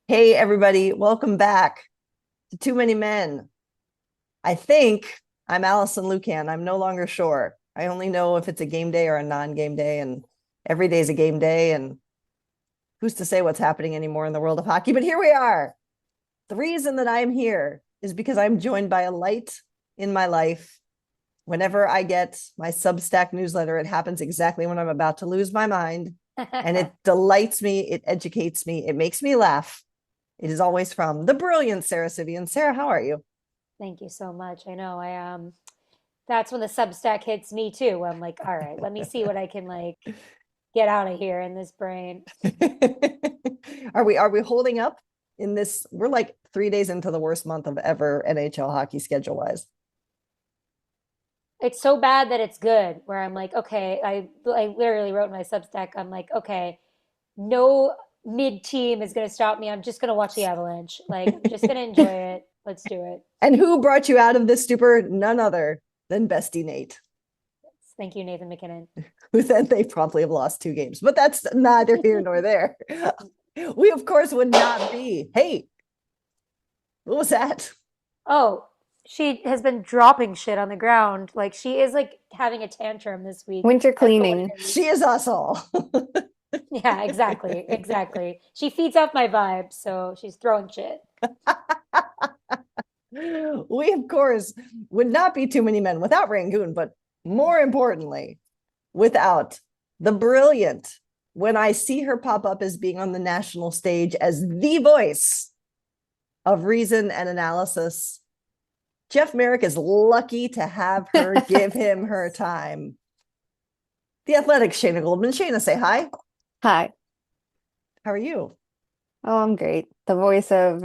Hey, everybody, welcome back to Too Many Men. I think I'm Allison Lucan. I'm no longer sure. I only know if it's a game day or a non-game day, and every day's a game day. And who's to say what's happening anymore in the world of hockey? But here we are. The reason that I'm here is because I'm joined by a light in my life. Whenever I get my Substack newsletter, it happens exactly when I'm about to lose my mind. And it delights me, it educates me, it makes me laugh. It is always from the brilliant Sarah Sivian. Sarah, how are you? Thank you so much. I know that's when the Substack hits me too. I'm like, all right, let me see what I can get out of here in this brain. Are we holding up in this? We're like 3 days into the worst month of ever NHL hockey schedule wise. It's so bad that it's good, where I'm like, okay, I literally wrote in my Substack, I'm like, okay, no mid team is gonna stop me. I'm just gonna watch the Avalanche. Like, I'm just gonna enjoy it. Let's do it. And who brought you out of this stupor? None other than Bestie Nate, Thank you, Nathan McKinnon. who then they probably have lost 2 games, but that's neither here nor there. We, of course, would not be. Hey, what was that? Oh, she has been dropping shit on the ground. Like she is like having a tantrum this week. Winter I don't know what cleaning. it is. She is us all. Yeah, exactly. Exactly. She feeds off my vibe, so she's throwing shit. We, of course, would not be Too Many Men without Rangoon, but more importantly, without the brilliant, when I see her pop up as being on the national stage as the voice of reason and analysis, Jeff Merrick is lucky to have her give him her time. The Athletic, Shayna Goldman. Shayna, say hi. Hi. How are you? Oh, I'm great. The voice of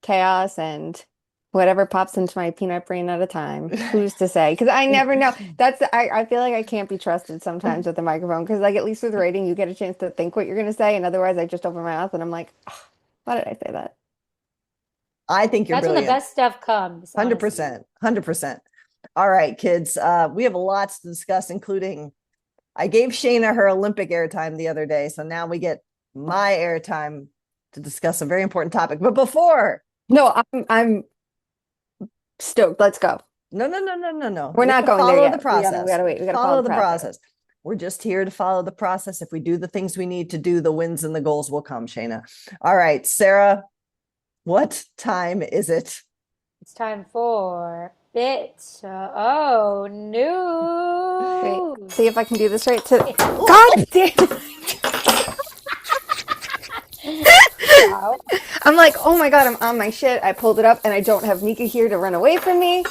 chaos and whatever pops into my peanut brain at a time. Who's to say? Because I never know. I feel like I can't be trusted sometimes with the microphone because like at least with writing you get a chance to think what you're gonna say, and otherwise I just open my mouth and I'm like, "Ugh, why did I say that?" I think you're That's when the brilliant. best stuff comes, honestly. 100%. 100%. All right, kids. We have lots to discuss, including I gave Shayna her Olympic airtime the other day. So now we get my airtime to discuss a very important topic. But before, No, I'm stoked. Let's go. no, no, no, no, no, no. We're We have not to going there follow the yet. We process. gotta wait. We gotta follow Follow the the process. process. We're just here to follow the process. If we do the things we need to do, the wins and the goals will come, Shayna. All right, Sarah, what time is it? It's time for bit. Oh, Wait, news. see if I can do this right to Oh, God oh, damn it. Wow. I'm like, oh my God, I'm on my shit. I pulled it up and I don't have Nika here to run away from me.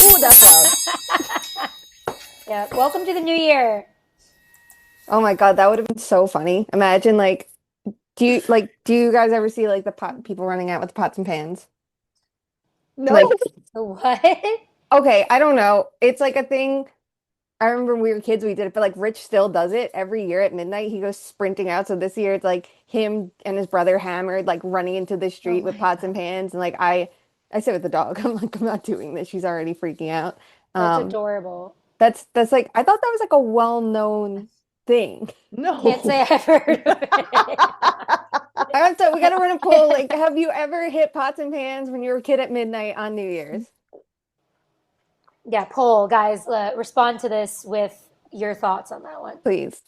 oh, that's loud. Yeah. Welcome to the new year. Oh my God, that would have been so funny. Imagine do you guys ever see like the pot people running out with pots and pans? No. Like, What? okay, I don't know. It's like a thing. I remember when we were kids, we did it, but like Rich still does it every year at midnight. He goes sprinting out. So this year it's like him and his brother hammered, like running into the Oh street with my pots God. and pans. And like I sit with the dog. I'm like, I'm not doing this. She's already freaking out. That's Um, adorable. that's like I thought that was like a well-known thing. No. Can't say I've heard of it. I have to, we got to run a poll. Like, have you ever hit pots and pans when you were a kid at midnight on New Year's? Yeah, poll, guys. Respond to this with your thoughts on that one. Please.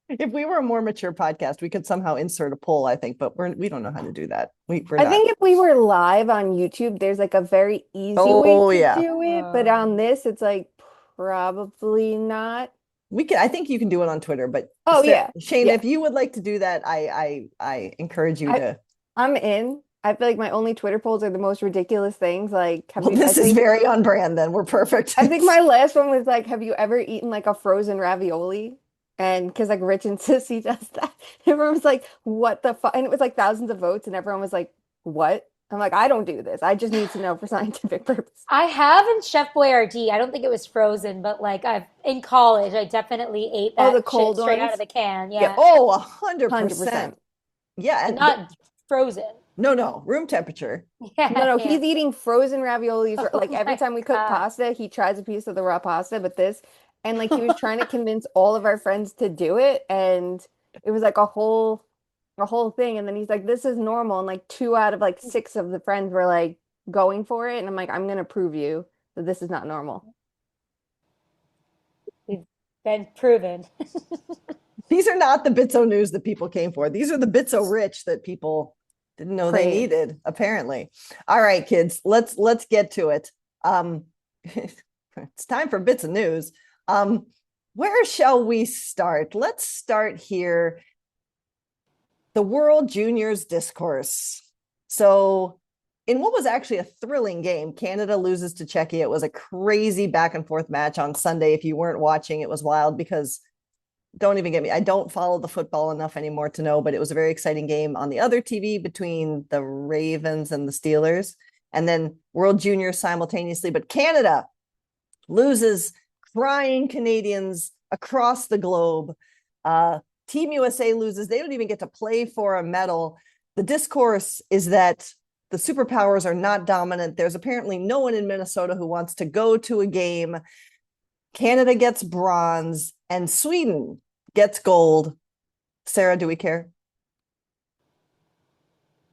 If we were a more mature podcast, we could somehow insert a poll, I think, but we don't know how to do that. We're I not. think if we were live on YouTube, there's like a very easy way Oh to yeah. do it, but on Um, this, it's like probably not. We can. I think you can do it on Twitter, but Oh yeah, Shane, yeah. if you would like to do that, I encourage you I to. I'm in. I feel like my only Twitter polls are the most ridiculous things. Like, have Well, you? this is very on brand. Then we're perfect. I think my last one was like, have you ever eaten like a frozen ravioli? And because like Rich and Sissy does that, everyone was like, "What the fuck?" And it was like thousands of votes, and everyone was like, "What?" I'm like, I don't do this. I just need to know for scientific purpose. I have in Chef Boyardee. I don't think it was frozen, but like I've in college, I definitely ate Oh, the that shit cold straight out of ones, the can. Yeah. Yeah, Oh, 100%. 100%. Yeah, but and but not frozen. no, no, room temperature. No, Yeah, no, yeah. he's eating frozen raviolis. Oh Like every my time we cook God. pasta, he tries a piece of the raw pasta, but this, and like he was trying to convince all of our friends to do it, and it was like a whole a whole thing. And then he's like, this is normal. And like 2 out of like 6 of the friends were like going for it. And I'm like, I'm going to prove you that this is not normal. We've been proven. These are not the Bitso news that people came for. These are the Bitso rich that people didn't know they Crave. needed, apparently. All right, kids, let's get to it. It's time for bits of news. Where shall we start? Let's start here. The World Juniors discourse. So, in what was actually a thrilling game, Canada loses to Czechia. It was a crazy back and forth match on Sunday. If you weren't watching, it was wild because don't even get me. I don't follow the football enough anymore to know, but it was a very exciting game on the other TV between the Ravens and the Steelers, and then World Juniors simultaneously. But Canada loses, crying Canadians across the globe. Team USA loses. They don't even get to play for a medal. The discourse is that the superpowers are not dominant. There's apparently no one in Minnesota who wants to go to a game. Canada gets bronze and Sweden gets gold. Sarah, do we care?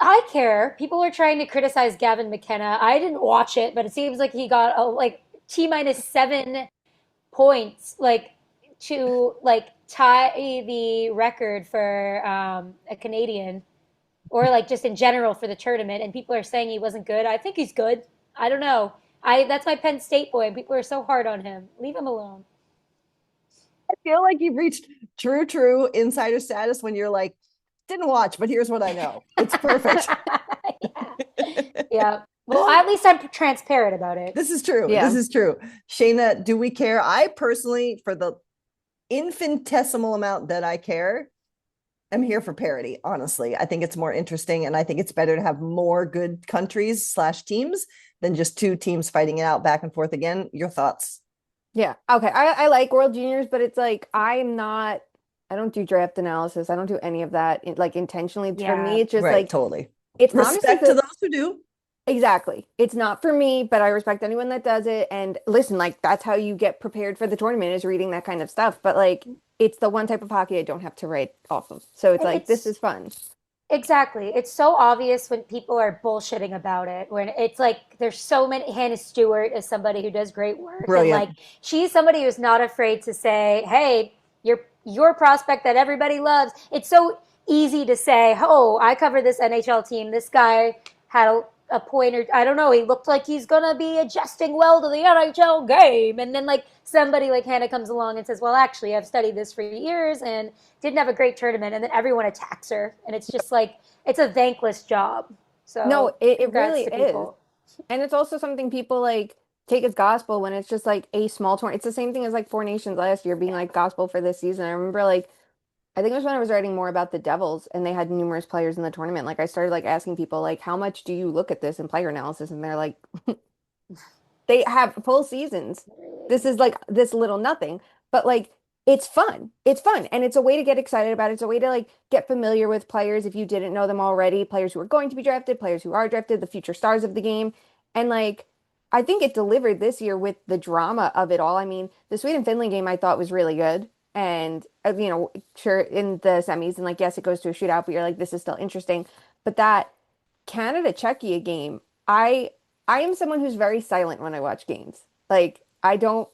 I care. People are trying to criticize Gavin McKenna. I didn't watch it, but it seems like he got like T minus 7 points, like to like tie the record for a Canadian, or like just in general for the tournament. And people are saying he wasn't good. I think he's good. I don't know. That's my Penn State boy, and people are so hard on him. Leave him alone. I feel like you've reached true insider status when you're like, didn't watch, but here's what I know. It's perfect. Yeah. Yeah. Well, at least I'm transparent about it. This is true. Yeah. This is true. Shayna, do we care? I personally, for the infinitesimal amount that I care, am here for parity. Honestly, I think it's more interesting, and I think it's better to have more good countries / teams than just 2 teams fighting it out back and forth again. Your thoughts? Yeah. Okay. I like World Juniors, but it's like I don't do draft analysis. I don't do any of that like intentionally. For Yeah. me, it's just Right, like totally. it's honestly Respect to those who do. exactly. It's not for me, but I respect anyone that does it. And listen, like that's how you get prepared for the tournament is reading that kind of stuff. But like it's the one type of hockey I don't have to write off of. So it's And like this is fun. exactly. It's so obvious when people are bullshitting about it. When it's like there's so many. Hannah Stewart is somebody who does great work, Brilliant. and like she's somebody who's not afraid to say, "Hey, your prospect that everybody loves." It's so easy to say, "Oh, I cover this NHL team. This guy had a pointer. I don't know. He looked like he's gonna be adjusting well to the NHL game." And then like somebody like Hannah comes along and says, "Well, actually, I've studied this for years and didn't have a great tournament." And then everyone attacks her, and it's just like it's a thankless job. So No, it congrats really to is. people. And it's also something people like take as gospel when it's just like a small tournament. It's the same thing as like Four Nations last year being like gospel for this season. I remember like I think it was when I was writing more about the Devils and they had numerous players in the tournament. Like I started like asking people like how much do you look at this in player analysis? And they're like they have full seasons. This is like this little nothing, but like it's fun. It's fun. And it's a way to get excited about it. It's a way to like get familiar with players if you didn't know them already, players who are going to be drafted, players who are drafted, the future stars of the game. And like I think it delivered this year with the drama of it all. I mean, the Sweden-Finland game I thought was really good. And sure in the semis and like yes, it goes to a shootout, but you're like, this is still interesting. But that Canada-Czechia game, I am someone who's very silent when I watch games. Like I don't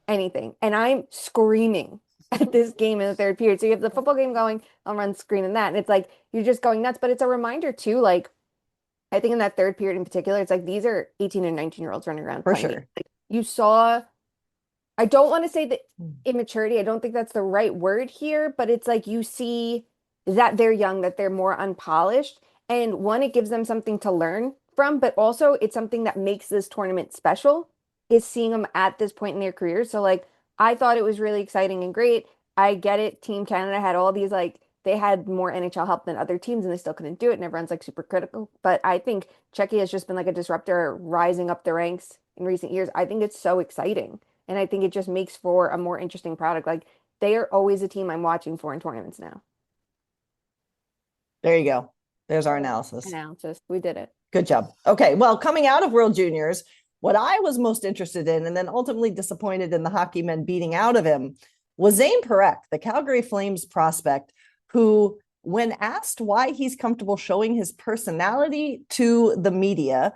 anything. And I'm screaming at this game in the third period. So you have the football game going, I'll run screening that. And it's like you're just going nuts. But it's a reminder too, like I think in that third period in particular, it's like these are 18 and 19-year-olds running around For playing. sure. Like, you saw, I don't want to say that immaturity, I don't think that's the right word here, but it's like you see that they're young, that they're more unpolished. And one, it gives them something to learn from, but also it's something that makes this tournament special is seeing them at this point in their career. So like I thought it was really exciting and great. I get it. Team Canada had all these like they had more NHL help than other teams and they still couldn't do it. And everyone's like super critical. But I think Czechia has just been like a disruptor rising up the ranks in recent years. I think it's so exciting. And I think it just makes for a more interesting product. Like they are always a team I'm watching for in tournaments now. There you go. There's our analysis. Analysis. We did it. Good job. Okay. Well, coming out of World Juniors, what I was most interested in and then ultimately disappointed in the hockey men beating out of him was Zane Parekh, the Calgary Flames prospect, who when asked why he's comfortable showing his personality to the media,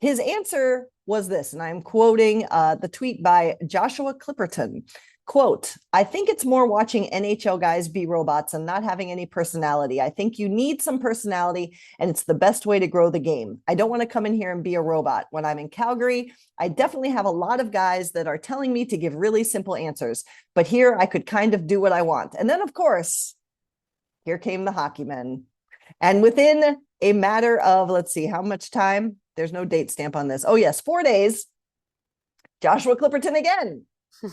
his answer was this, and I'm quoting the tweet by Joshua Clipperton. Quote, I think it's more watching NHL guys be robots and not having any personality. I think you need some personality, and it's the best way to grow the game. I don't want to come in here and be a robot. When I'm in Calgary, I definitely have a lot of guys that are telling me to give really simple answers, but here I could kind of do what I want. And then, of course, here came the hockey men. And within a matter of, let's see, how much time? There's no date stamp on this. Oh, yes, 4 days. Joshua Clipperton again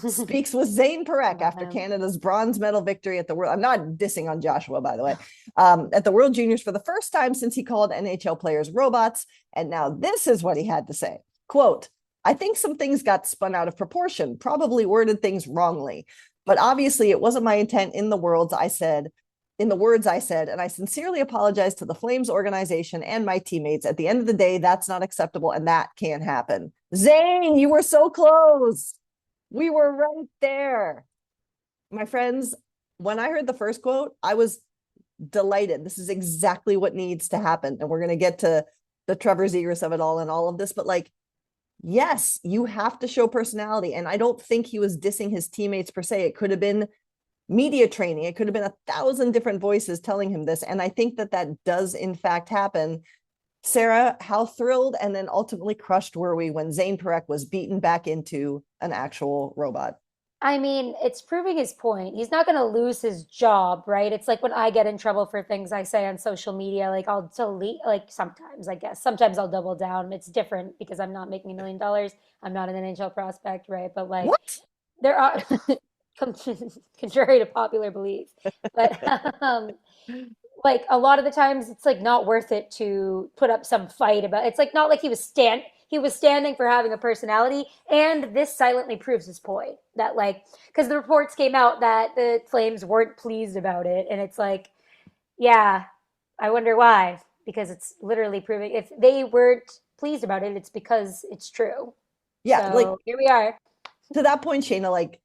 speaks with Zane Parekh after Canada's bronze medal victory at the World. I'm not dissing on Joshua, by the way, at the World Juniors for the first time since he called NHL players robots. And now this is what he had to say. Quote, I think some things got spun out of proportion, probably worded things wrongly, but obviously it wasn't my intent in the words I said, and I sincerely apologize to the Flames organization and my teammates. At the end of the day, that's not acceptable and that can't happen. Zane, you were so close. We were right there. My friends, when I heard the first quote, I was delighted. This is exactly what needs to happen. And we're going to get to the Trevor Zegras of it all and all of this, but like, yes, you have to show personality. And I don't think he was dissing his teammates per se. It could have been media training. It could have been 1,000 different voices telling him this. And I think that that does in fact happen. Sarah, how thrilled and then ultimately crushed were we when Zane Parekh was beaten back into an actual robot? I mean, it's proving his point. He's not going to lose his job, right? It's like when I get in trouble for things I say on social media, like I'll delete, like sometimes, I guess. Sometimes I'll double down. It's different because I'm not making $1 million. I'm not an NHL prospect, right? But like, What? there are, contrary to popular belief, but like a lot of the times it's like not worth it to put up some fight about. It's like not like he was standing for having a personality, and this silently proves his point that like because the reports came out that the Flames weren't pleased about it, and it's like, yeah, I wonder why, because it's literally proving if they weren't pleased about it, it's because it's true. Yeah, So like here we are. to that point, Shayna, like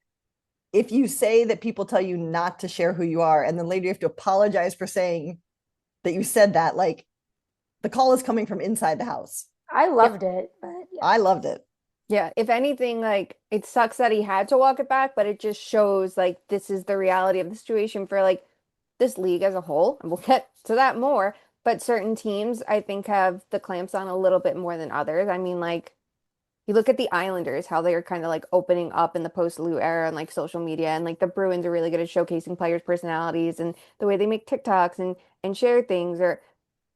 if you say that people tell you not to share who you are, and then later you have to apologize for saying that you said that, like the call is coming from inside the house. I loved it, but yeah. I loved it. Yeah, if anything, like it sucks that he had to walk it back, but it just shows like this is the reality of the situation for like this league as a whole. And we'll get to that more, but certain teams I think have the clamps on a little bit more than others. I mean, like you look at the Islanders, how they are kind of like opening up in the post-Lou era and like social media, and like the Bruins are really good at showcasing players' personalities and the way they make TikToks and share things, or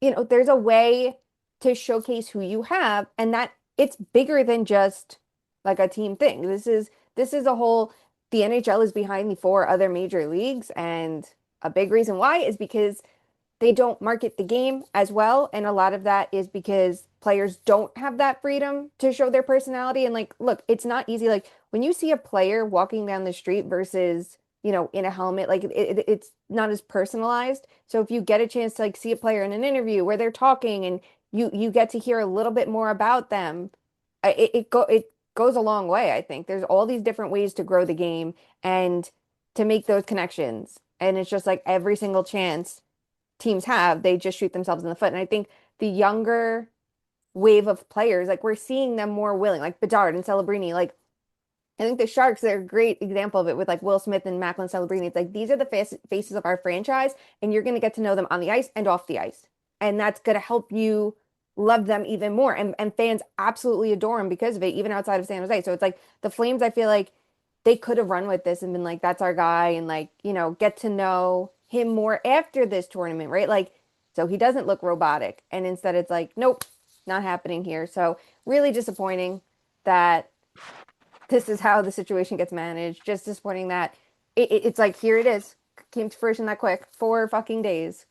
there's a way to showcase who you have, and that it's bigger than just like a team thing. This is a whole the NHL is behind the 4 other major leagues, and a big reason why is because they don't market the game as well. And a lot of that is because players don't have that freedom to show their personality. And like, look, it's not easy. Like when you see a player walking down the street versus, in a helmet, like it's not as personalized. So if you get a chance to like see a player in an interview where they're talking and you get to hear a little bit more about them, it goes a long way. I think there's all these different ways to grow the game and to make those connections. And it's just like every single chance teams have, they just shoot themselves in the foot. And I think the younger wave of players, like we're seeing them more willing, like Bedard and Celebrini. Like I think the Sharks, they're a great example of it with like Will Smith and Macklin Celebrini. It's like these are the faces of our franchise, and you're going to get to know them on the ice and off the ice. And that's going to help you love them even more. And fans absolutely adore them because of it, even outside of San Jose. So it's like the Flames, I feel like they could have run with this and been like, that's our guy, and like, get to know him more after this tournament, right? Like, so he doesn't look robotic. And instead it's like, nope, not happening here. So really disappointing that this is how the situation gets managed. Just disappointing that it's like, here it is. Came to fruition that quick. 4 fucking days.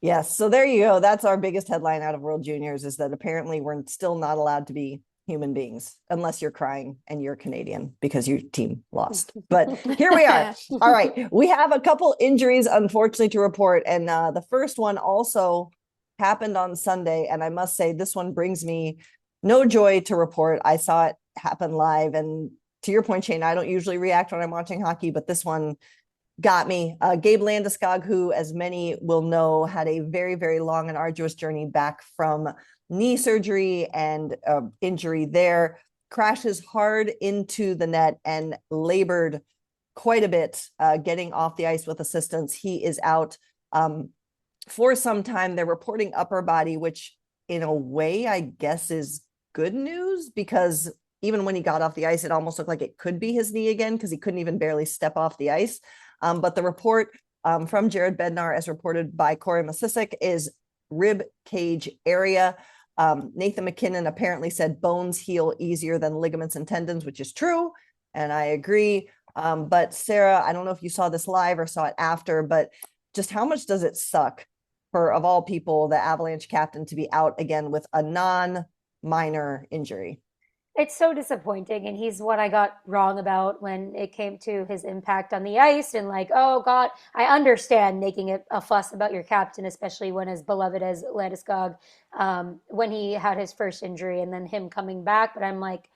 Yes. So there you go. That's our biggest headline out of World Juniors, is that apparently we're still not allowed to be human beings unless you're crying and you're Canadian because your team lost. But here we are. All right. We have a couple injuries, unfortunately, to report. And the first one also happened on Sunday. And I must say, this one brings me no joy to report. I saw it happen live. And to your point, Shane, I don't usually react when I'm watching hockey, but this one got me. Gabe Landeskog, who, as many will know, had a very, very long and arduous journey back from knee surgery and injury there, crashes hard into the net and labored quite a bit, getting off the ice with assistance. He is out for some time. They're reporting upper body, which in a way, I guess, is good news, because even when he got off the ice, it almost looked like it could be his knee again, because he couldn't even barely step off the ice. But the report from Jared Bednar, as reported by Corey Masisic, is rib cage area. Nathan McKinnon apparently said bones heal easier than ligaments and tendons, which is true, and I agree. But Sarah, I don't know if you saw this live or saw it after, but just how much does it suck for, of all people, the Avalanche captain to be out again with a non-minor injury? It's so disappointing, and he's what I got wrong about when it came to his impact on the ice. And like, oh God, I understand making a fuss about your captain, especially when as beloved as Landeskog, when he had his first injury and then him coming back. But I'm like,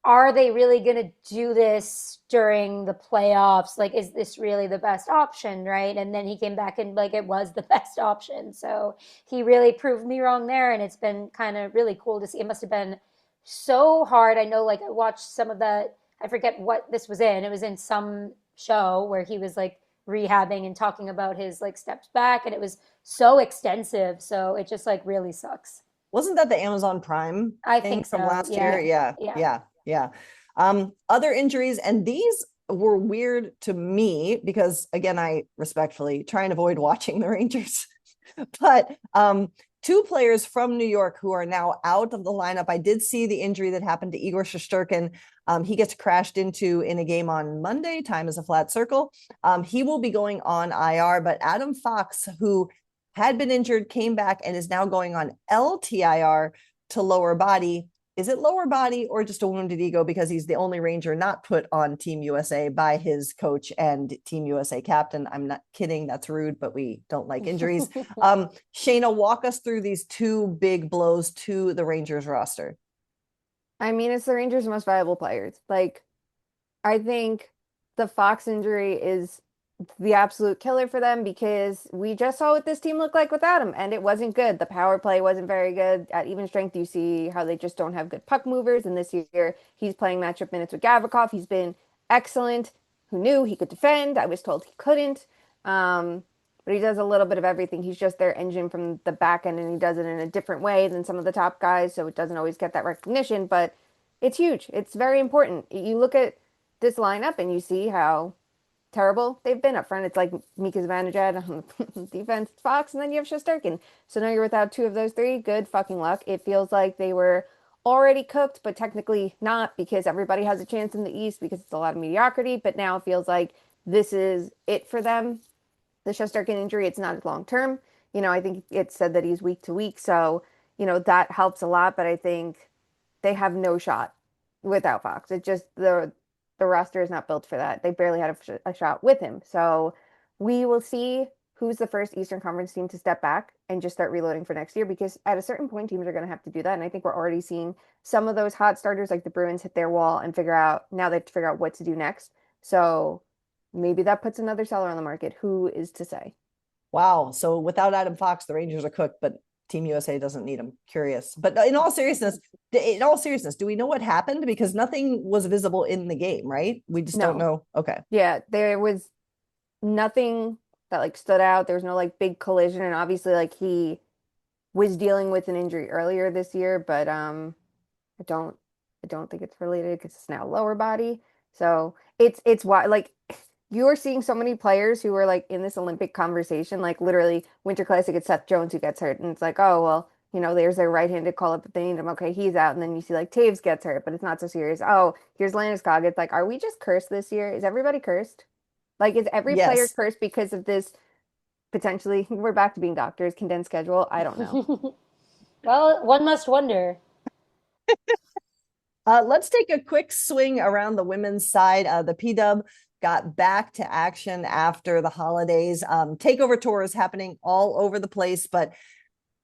are they really going to do this during the playoffs? Like, is this really the best option, right? And then he came back and like it was the best option. So he really proved me wrong there, and it's been kind of really cool to see. It must have been so hard. I know, like, I watched some of that. I forget what this was in. It was in some show where he was like rehabbing and talking about his like steps back, and it was so extensive. So it just like really sucks. Wasn't that the Amazon Prime I thing think from so. last Yeah. year? Yeah, Yeah. yeah, yeah. Other injuries, and these were weird to me because, again, I respectfully try and avoid watching the Rangers. But two players from New York who are now out of the lineup. I did see the injury that happened to Igor Shesterkin. He gets crashed into in a game on Monday. Time is a flat circle. He will be going on IR, but Adam Fox, who had been injured, came back and is now going on LTIR to lower body. Is it lower body or just a wounded ego? Because he's the only Ranger not put on Team USA by his coach and Team USA captain. I'm not kidding. That's rude, but we don't like injuries. Shayna, walk us through these two big blows to the Rangers roster. I mean, it's the Rangers' most valuable players. Like, I think the Fox injury is the absolute killer for them because we just saw what this team looked like without him, and it wasn't good. The power play wasn't very good. At even strength, you see how they just don't have good puck movers. And this year, he's playing matchup minutes with Gavrikov. He's been excellent. Who knew he could defend? I was told he couldn't. But he does a little bit of everything. He's just their engine from the back end, and he does it in a different way than some of the top guys, so it doesn't always get that recognition, but it's huge. It's very important. You look at this lineup and you see how terrible they've been up front. It's like Mika Zibanejad on defense, Fox, and then you have Shesterkin. So now you're without two of those three. Good fucking luck. It feels like they were already cooked, but technically not because everybody has a chance in the East because it's a lot of mediocrity. But now it feels like this is it for them. The Shesterkin injury, it's not long term. I think it said that he's week to week. So, that helps a lot. But I think they have no shot without Fox. It just the roster is not built for that. They barely had a shot with him. So we will see who's the first Eastern Conference team to step back and just start reloading for next year, because at a certain point, teams are going to have to do that. And I think we're already seeing some of those hot starters like the Bruins hit their wall and now they have to figure out what to do next. So maybe that puts another seller on the market. Who is to say? Wow. So without Adam Fox, the Rangers are cooked, but Team USA doesn't need him. Curious. But in all seriousness, do we know what happened? Because nothing was visible in the game, right? We just don't No. know. Okay. Yeah, there was nothing that like stood out. There was no like big collision, and obviously like he was dealing with an injury earlier this year, but I don't think it's related because it's now lower body. So it's why like you're seeing so many players who are like in this Olympic conversation, like literally Winter Classic, it's Seth Jones who gets hurt, and it's like, oh well, there's their right-handed call up, but they need him. Okay, he's out, and then you see like Taves gets hurt, but it's not so serious. Oh, here's Landeskog. It's like, are we just cursed this year? Is everybody cursed? Like, is every player Yes. cursed because of this potentially? We're back to being doctors, condensed schedule. I don't know. Well, one must wonder. Let's take a quick swing around the women's side. The P-Dub got back to action after the holidays. Takeover tour is happening all over the place, but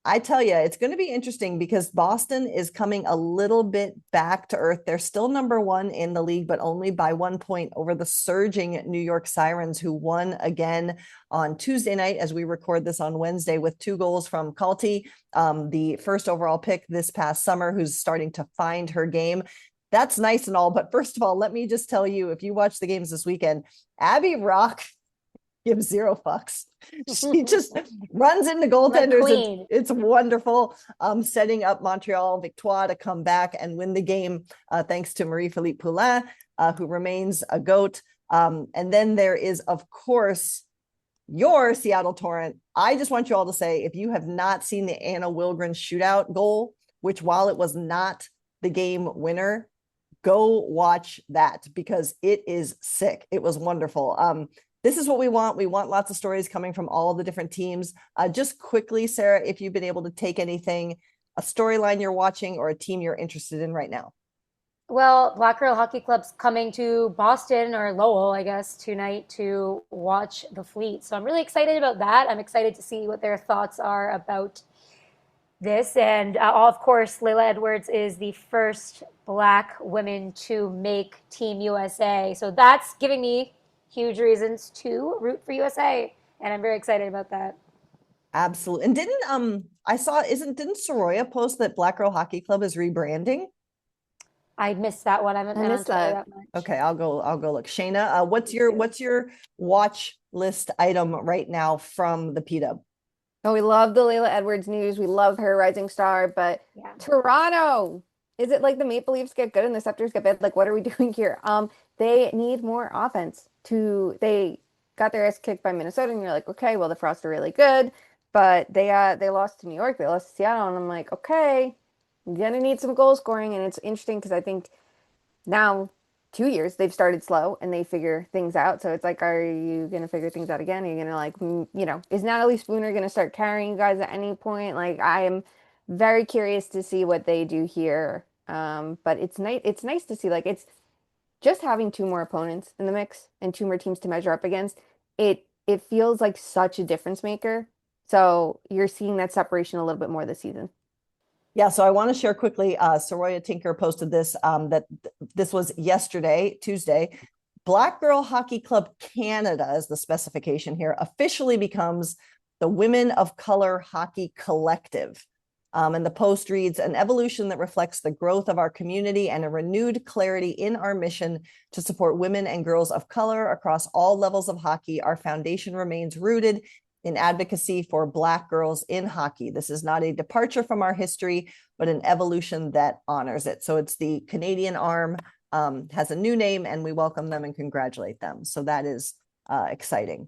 I tell you, it's going to be interesting because Boston is coming a little bit back to earth. They're still number one in the league, but only by 1 point over the surging New York Sirens, who won again on Tuesday night as we record this on Wednesday with 2 goals from Kalti, the first overall pick this past summer, who's starting to find her game. That's nice and all. But first of all, let me just tell you, if you watch the games this weekend, Abby Rock gives 0 fucks. She just runs into goaltenders. It's wonderful. Setting up Montreal Victoire to come back and win the game, thanks to Marie-Philippe Poulin, who remains a GOAT. And then there is, of course, your Seattle Torrent. I just want you all to say, if you have not seen the Anna Wilgren shootout goal, which while it was not the game winner, go watch that because it is sick. It was wonderful. This is what we want. We want lots of stories coming from all the different teams. Just quickly, Sarah, if you've been able to take anything, a storyline you're watching or a team you're interested in right now. Well, Black Girl Hockey Club's coming to Boston or Lowell, I guess, tonight to watch the Fleet. So I'm really excited about that. I'm excited to see what their thoughts are about this. And of course, Layla Edwards is the first Black woman to make Team USA. So that's giving me huge reasons to root for USA. And I'm very excited about that. Absolutely. And didn't Soroya post that Black Girl Hockey Club is rebranding? I missed that one. I haven't been on Twitter that much. Okay, I'll go look. Shayna, what's your watch list item right now from the P-Dub? Oh, we love the Layla Edwards news. We love her rising star, but Yeah. Toronto, is it like the Maple Leafs get good and the Scepters get bad? Like, what are we doing here? They need more offense. They got their ass kicked by Minnesota, and you're like, okay, well, the Frost are really good, but they lost to New York, they lost to Seattle, and I'm like, okay, I'm gonna need some goal scoring. And it's interesting because I think now 2 years they've started slow and they figure things out. So it's like, are you gonna figure things out again? Are you gonna like, is Natalie Spooner gonna start carrying you guys at any point? Like, I am very curious to see what they do here. But it's nice. It's nice to see, like, it's just having 2 more opponents in the mix and 2 more teams to measure up against. It feels like such a difference maker. So you're seeing that separation a little bit more this season. Yeah, so I want to share quickly. Soroya Tinker posted this, that this was yesterday, Tuesday. Black Girl Hockey Club Canada is the specification here, officially becomes the Women of Color Hockey Collective. And the post reads, an evolution that reflects the growth of our community and a renewed clarity in our mission to support women and girls of color across all levels of hockey. Our foundation remains rooted in advocacy for Black girls in hockey. This is not a departure from our history, but an evolution that honors it. So it's the Canadian arm, has a new name, and we welcome them and congratulate them. So that is exciting.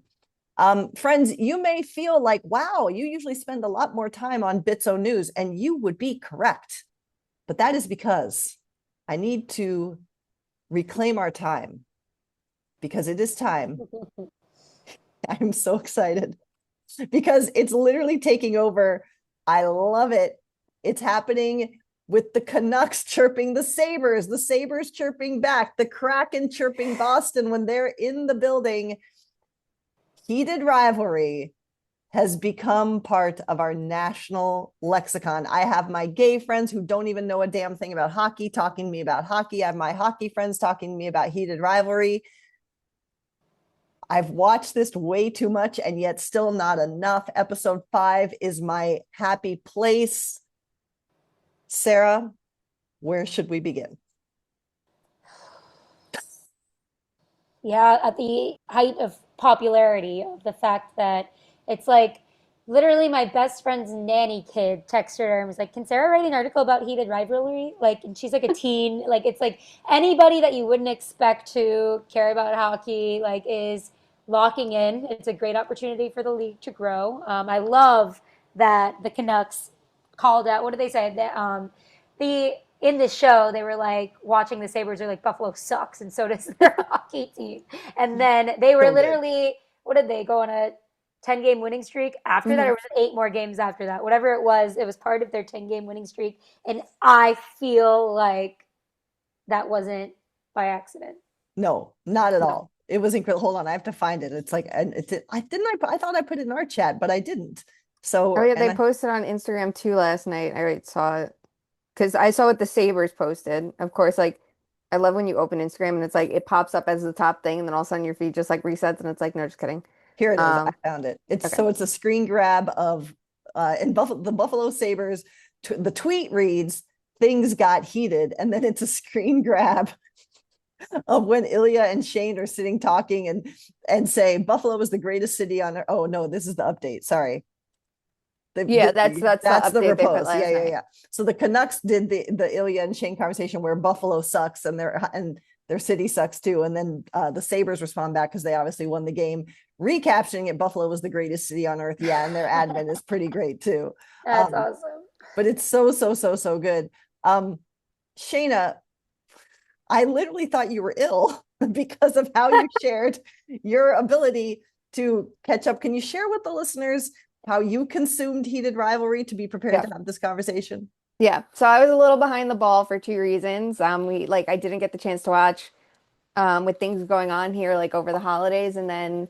Friends, you may feel like, wow, you usually spend a lot more time on Bitso News, and you would be correct. But that is because I need to reclaim our time, because it is time. I'm so excited because it's literally taking over. I love it. It's happening with the Canucks chirping the Sabres chirping back, the Kraken chirping Boston when they're in the building. Heated rivalry has become part of our national lexicon. I have my gay friends who don't even know a damn thing about hockey talking to me about hockey. I have my hockey friends talking to me about heated rivalry. I've watched this way too much and yet still not enough. Episode 5 is my happy place. Sarah, where should we begin? Yeah, at the height of popularity, of the fact that it's like literally my best friend's nanny kid texted her and was like, can Sarah write an article about heated rivalry? Like, and she's like a teen. Like, it's like anybody that you wouldn't expect to care about hockey, like, is locking in. It's a great opportunity for the league to grow. I love that the Canucks called out, what did they say? That in this show, they were like watching the Sabres are like, Buffalo sucks, and so does their hockey team. And then they were literally, what did they go on a 10-game winning streak after that? Or was it 8 more games after that? Whatever it was part of their 10-game winning streak. And I feel like that wasn't by accident. No, not at all. It was incredible. Hold on, I have to find it. It's like, I thought I put it in our chat, but I didn't. Oh So, yeah, and they posted on Instagram too last night. I saw it because I saw what the Sabres posted. Of course, like I love when you open Instagram and it's like it pops up as the top thing, and then all of a sudden your feed just like resets, and it's like, no, just kidding. here it is. I Um, found it. It's okay. so it's a screen grab of in Buffalo, the Buffalo Sabres. The tweet reads, "Things got heated," and then it's a screen grab of when Ilya and Shane are sitting talking and say Buffalo was the greatest city on earth. Oh no, this is the update. Sorry. Yeah, that's the That's the update they put repose. Yeah, last yeah, night. yeah. So the Canucks did the Ilya and Shane conversation where Buffalo sucks and their city sucks too. And then the Sabres respond back because they obviously won the game, recapturing it. Buffalo was the greatest city on earth. Yeah, and their admin is pretty great too. That's Um, awesome. but it's so good. Um, Shayna, I literally thought you were ill because of how you shared your ability to catch up. Can you share with the listeners how you consumed Heated Rivalry to be prepared Yeah. to have this conversation? Yeah. So I was a little behind the ball for two reasons. I didn't get the chance to watch with things going on here like over the holidays, and then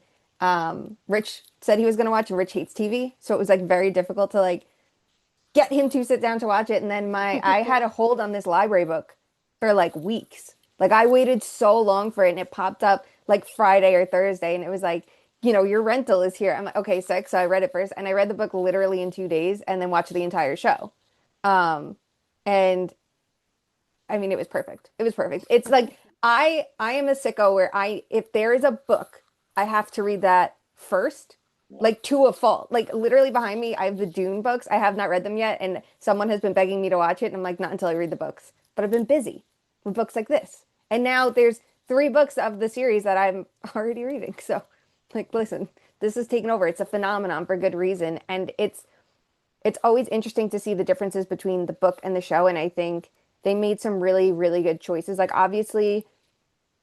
Rich said he was going to watch, and Rich hates TV, so it was like very difficult to like get him to sit down to watch it. And then my I had a hold on this library book for like weeks. Like I waited so long for it, and it popped up like Friday or Thursday, and it was like, your rental is here. I'm like, okay, sick. So I read it first, and I read the book literally in 2 days, and then watched the entire show. Um, and I mean, it was perfect. It was perfect. It's like I am a sicko where I if there is a book, I have to read that first, Yeah. like to a fault. Like literally behind me, I have the Dune books. I have not read them yet, and someone has been begging me to watch it, and I'm like, not until I read the books. But I've been busy with books like this, and now there's 3 books of the series that I'm already reading. So, like, listen, this is taken over. It's a phenomenon for good reason, and it's always interesting to see the differences between the book and the show. And I think they made some really, really good choices. Like, obviously,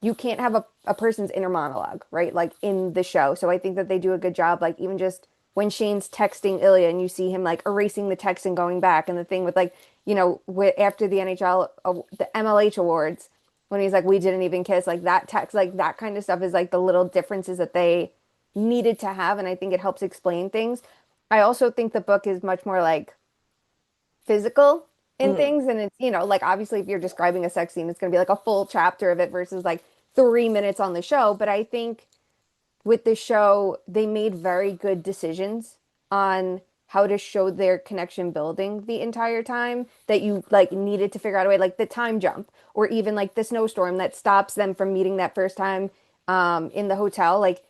you can't have a person's inner monologue, right? Like in the show. So I think that they do a good job. Like, even just when Shane's texting Ilya and you see him like erasing the text and going back, and the thing with like, after the NHL, the MLH awards, when he's like, we didn't even kiss, like that text, like that kind of stuff is like the little differences that they needed to have. And I think it helps explain things. I also think the book is much more like physical in Mm. things. And it's, like obviously if you're describing a sex scene, it's going to be like a full chapter of it versus like 3 minutes on the show. But I think with the show, they made very good decisions on how to show their connection building the entire time, that you like needed to figure out a way, like the time jump, or even like the snowstorm that stops them from meeting that first time in the hotel. Like,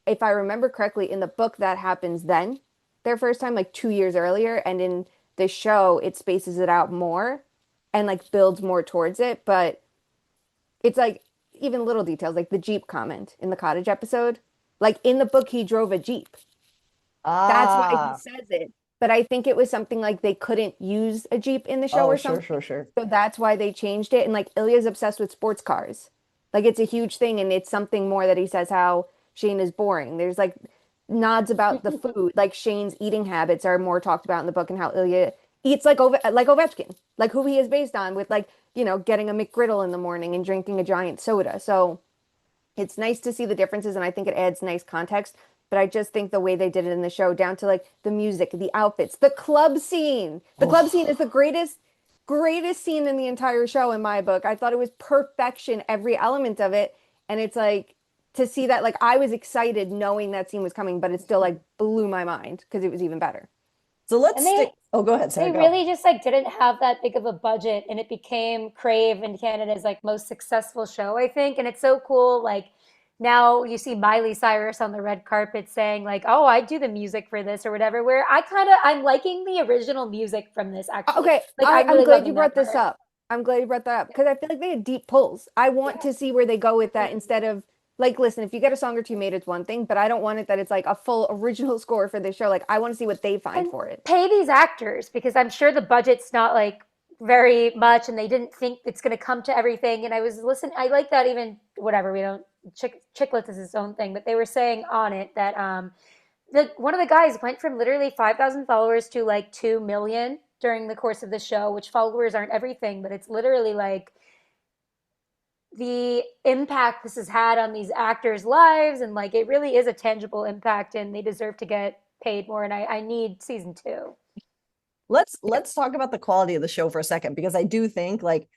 if I remember correctly, in the book that happens then, their first time, like 2 years earlier, and in the show it spaces it out more and like builds more towards it. But it's like even little details, like the Jeep comment in the cottage episode. Like in the book, he drove a Jeep. That's why he Ah, says it. But I think it was something like they couldn't use a Jeep in the show oh, or sure, something. sure, sure. So that's why they changed it. And like Ilya's obsessed with sports cars. Like it's a huge thing. And it's something more that he says how Shane is boring. There's like nods about the food. Like Shane's eating habits are more talked about in the book, and how Ilya eats like Ovechkin, like who he is based on, with like, getting a McGriddle in the morning and drinking a giant soda. So it's nice to see the differences, and I think it adds nice context. But I just think the way they did it in the show, down to like the music, the outfits, the club scene. The club scene is Oh, the greatest scene in the entire show in my book. I thought it was perfection, every element of it. And it's like to see that, like I was excited knowing that scene was coming, but it still like blew my mind because it was even better. so let's And stick. Oh, go ahead, they Sarah. Go. really just like didn't have that big of a budget, and it became Crave and Canada's like most successful show, I think. And it's so cool. Like now you see Miley Cyrus on the red carpet saying like, "Oh, I do the music for this" or whatever. Where I'm liking the original music from this actually. Okay, Like I'm I'm really glad you loving that brought this part. up. I'm glad you brought that up because I feel like they had deep pulls. I want to see where they go with that, instead of like, listen, if you get a song or two made, it's one thing, but I don't want it that it's like a full original score for this show. Like, I want to see what they find And for it. pay these actors, because I'm sure the budget's not like very much, and they didn't think it's going to come to everything. And I was listening, I like that. Even whatever, we don't, chicklets is its own thing, but they were saying on it that one of the guys went from literally 5,000 followers to like 2 million during the course of the show, which followers aren't everything, but it's literally like the impact this has had on these actors' lives, and like it really is a tangible impact, and they deserve to get paid more, and I need season two. Let's talk about the quality of the show for a second, because I do think, like,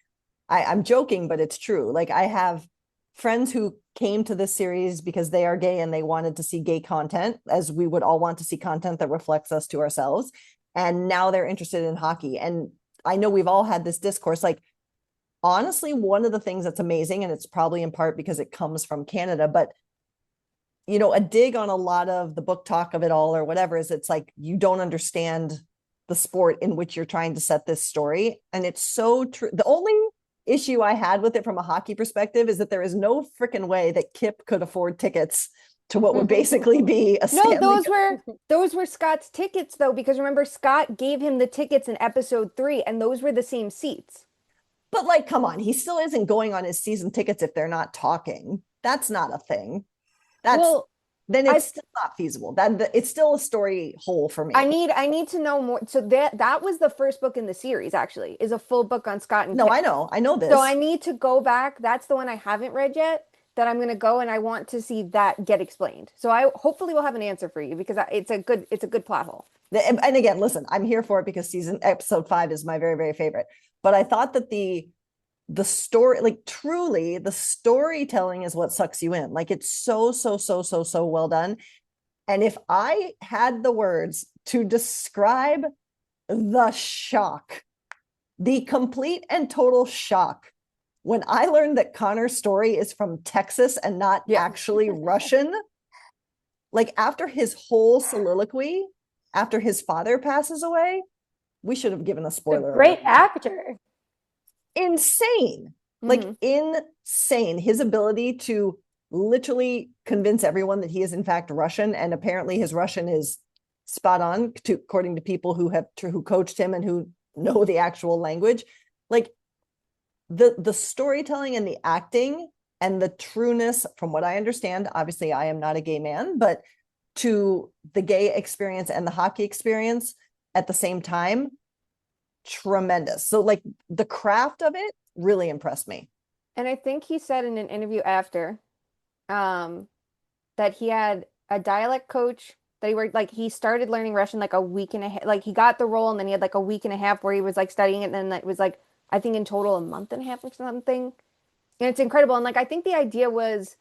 I'm joking, but it's true. Like, I have friends who came to this series because they are gay and they wanted to see gay content, as we would all want to see content that reflects us to ourselves. And now they're interested in hockey. And I know we've all had this discourse. Like, honestly, one of the things that's amazing, and it's probably in part because it comes from Canada, but a dig on a lot of the book talk of it all or whatever, is it's like, you don't understand the sport in which you're trying to set this story. And it's so true. The only issue I had with it from a hockey perspective is that there is no freaking way that Kip could afford tickets to what would basically be a No, Stanley those were Scott's tickets though, because remember Scott gave him the tickets in episode 3 and those were the same seats. But, like, come on, he still isn't going on his season tickets if they're not talking. That's not a thing. Then it's still not feasible. It's still a story hole for me. I need to know more. So that was the first book in the series, actually, is a full book on Scott and No, Kip. I know this. So I need to go back. That's the one I haven't read yet, that I'm going to go, and I want to see that get explained. So I hopefully will have an answer for you, because it's a good plot hole. And again, listen, I'm here for it because episode 5 is my very, very favorite. But I thought that the story, like, truly the storytelling is what sucks you in. Like, it's so well done. And if I had the words to describe the shock, the complete and total shock, when I learned that Connor's story is from Texas and not actually Russian, like, after his whole soliloquy, after his father passes away, we should have given a spoiler. Great actor. Insane. Like, insane. His ability to literally convince everyone that he is in fact Russian, and apparently his Russian is spot on, according to people who coached him and who know the actual language. Like, the storytelling and the acting and the trueness, from what I understand, obviously I am not a gay man, but to the gay experience and the hockey experience at the same time, tremendous. So, like, the craft of it really impressed me. And I think he said in an interview after that he had a dialect coach that he started learning Russian like a week and a half. Like, he got the role and then he had like a week and a half where he was like studying it, and then it was like, I think in total a month and a half or something. And it's incredible. And like, I think the idea was,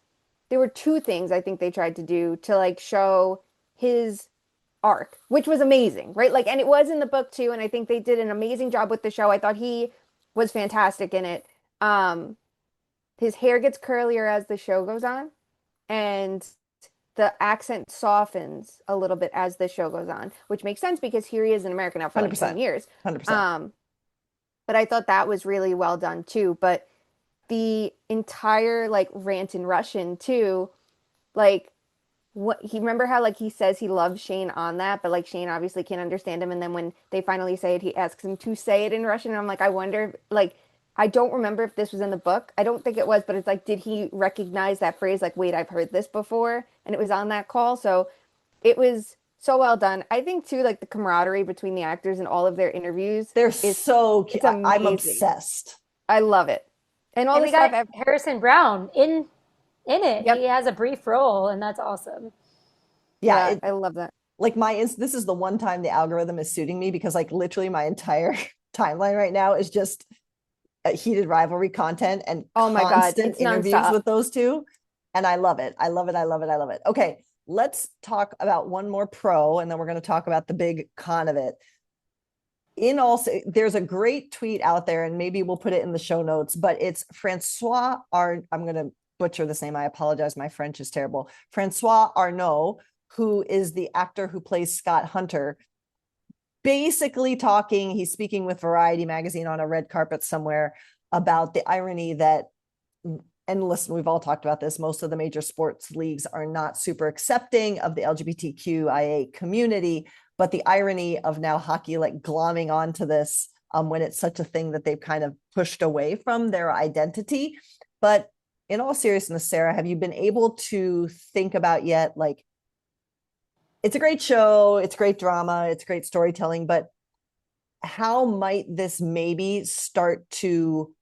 there were 2 things I think they tried to do to like show his arc, which was amazing, right? Like, and it was in the book too, and I think they did an amazing job with the show. I thought he was fantastic in it. His hair gets curlier as the show goes on, and the accent softens a little bit as the show goes on, which makes sense because here he is in America now for like 10 years. 100%. But I thought that was really well done too. But the entire like rant in Russian too, like, what he, remember how like he says he loves Shane on that, but like Shane obviously can't understand him, and then when they finally say it, he asks him to say it in Russian, and I'm like, I wonder, like, I don't remember if this was in the book. I don't think it was, but it's like, did he recognize that phrase? Like, wait, I've heard this before, and it was on that call. So it was so well done. I think too, like, the camaraderie between the actors and all of their interviews, They're so cute. I'm obsessed. I love it. And all And the we stuff. got Harrison Brown in it. Yep. He has a brief role, and that's awesome. Yeah, I love that. Like, this is the one time the algorithm is suiting me, because like literally my entire timeline right now is just heated rivalry content and Oh my God, constant it's interviews nonstop. with those two. And I love it. I love it. I love it. I love it. Okay, let's talk about one more pro, and then we're going to talk about the big con of it. There's a great tweet out there, and maybe we'll put it in the show notes, but it's Francois I'm going to butcher this name. I apologize. My French is terrible. Francois Arnault, who is the actor who plays Scott Hunter, basically he's speaking with Variety magazine on a red carpet somewhere about the irony that, and listen, we've all talked about this, most of the major sports leagues are not super accepting of the LGBTQIA community, but the irony of now hockey like glomming onto this when it's such a thing that they've kind of pushed away from their identity. But in all seriousness, Sarah, have you been able to think about yet, like, it's a great show, it's great drama, it's great storytelling, but how might this maybe start to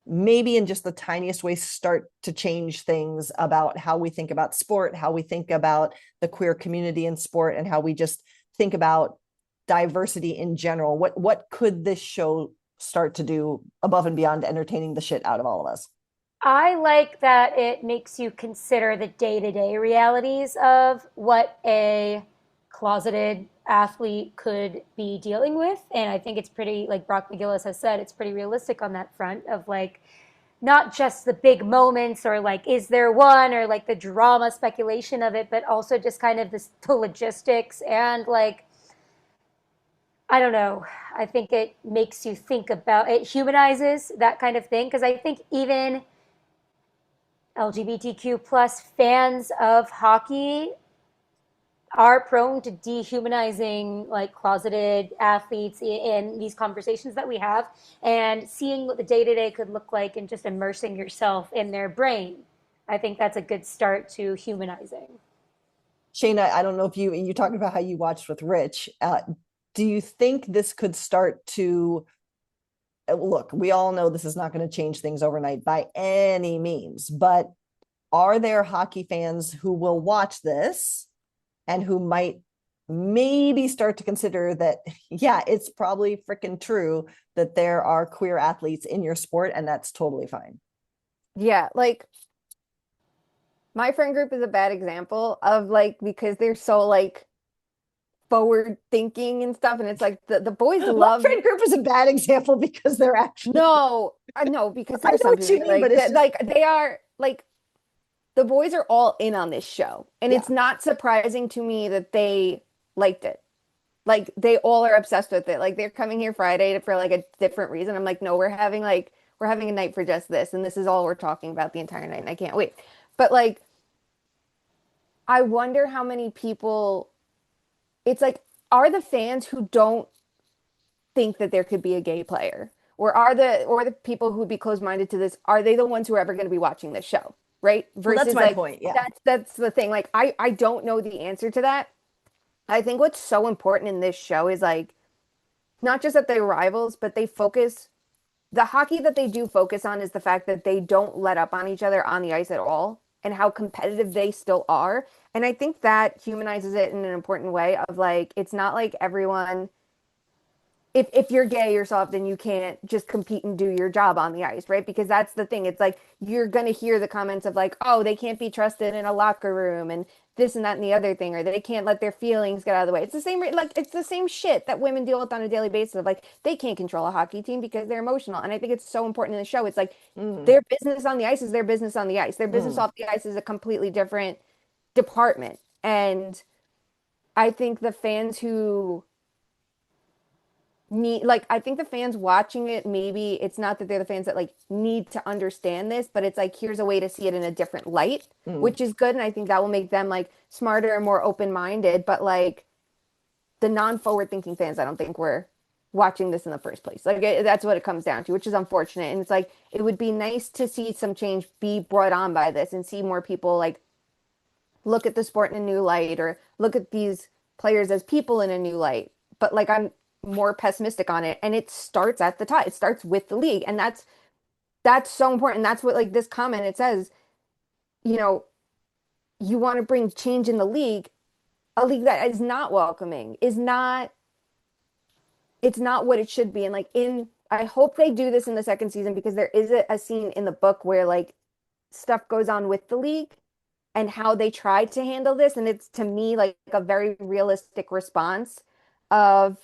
maybe in just the tiniest way start to change things about how we think about sport, how we think about the queer community in sport, and how we just think about diversity in general? What could this show start to do above and beyond entertaining the shit out of all of us? I like that it makes you consider the day-to-day realities of what a closeted athlete could be dealing with. And I think it's pretty, like Brock McGillis has said, it's pretty realistic on that front of like not just the big moments or like is there one or like the drama speculation of it, but also just kind of the logistics and like I don't know. I think it makes you think about it humanizes that kind of thing because I think even LGBTQ plus fans of hockey are prone to dehumanizing like closeted athletes in these conversations that we have and seeing what the day to day could look like and just immersing yourself in their brain. I think that's a good start to humanizing. Shayna, I don't know if you talking about how you watched with Rich. Do you think this could start to look? We all know this is not going to change things overnight by any means, but are there hockey fans who will watch this and who might maybe start to consider that, yeah, it's probably freaking true that there are queer athletes in your sport, and that's totally fine? Yeah, like my friend group is a bad example of like because they're so like forward thinking and stuff, and it's like the boys My love friend group is a bad example because they're actually no, I know because I there's know some what you people mean, but it's just, like they are like the boys are all in on this show, and yeah. it's not surprising to me that they liked it. Like they all are obsessed with it. Like they're coming here Friday for like a different reason. I'm like, no, we're having a night for just this, and this is all we're talking about the entire night, and I can't wait. But like, I wonder how many people. It's like, are the fans who don't think that there could be a gay player, or the people who would be closed-minded to this, are they the ones who are ever going to be watching this show, right? Well, that's Versus my like point. Yeah. that's the thing. Like I don't know the answer to that. I think what's so important in this show is like not just that they're rivals, but they focus the hockey that they do focus on is the fact that they don't let up on each other on the ice at all and how competitive they still are. And I think that humanizes it in an important way of like it's not like everyone if you're gay or soft, then you can't just compete and do your job on the ice, right? Because that's the thing. It's like you're gonna hear the comments of like, oh, they can't be trusted in a locker room and this and that and the other thing, or they can't let their feelings get out of the way. It's the same like it's the same shit that women deal with on a daily basis of like they can't control a hockey team because they're emotional. And I think it's so important in the show. It's like Mm, their business on the ice is their business on the ice. Their business mm. off the ice is a completely different department. And I think the fans who need like I think the fans watching it maybe it's not that they're the fans that like need to understand this but it's like here's a way to see it in a different light Mm. which is good and I think that will make them like smarter and more open-minded but like the non-forward thinking fans I don't think were watching this in the first place like that's what it comes down to which is unfortunate and it's like it would be nice to see some change be brought on by this and see more people like look at the sport in a new light or look at these players as people in a new light. But like I'm more pessimistic on it. And it starts at the top. It starts with the league. And that's so important. That's what like this comment it says, you know, you want to bring change in the league, a league that is not welcoming, is not it's not what it should be. And like in I hope they do this in the second season because there is a scene in the book where like stuff goes on with the league and how they tried to handle this. And it's to me like a very realistic response of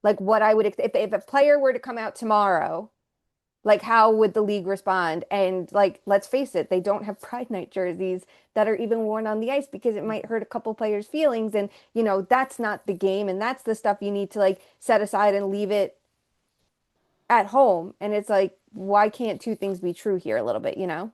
like what I would if a player were to come out tomorrow, like how would the league respond? And like let's face it, they don't have Pride Night jerseys that are even worn on the ice because it might hurt a couple players' feelings. And you know, that's not the game. And that's the stuff you need to like set aside and leave it at home. And it's like, why can't two things be true here a little bit, you know?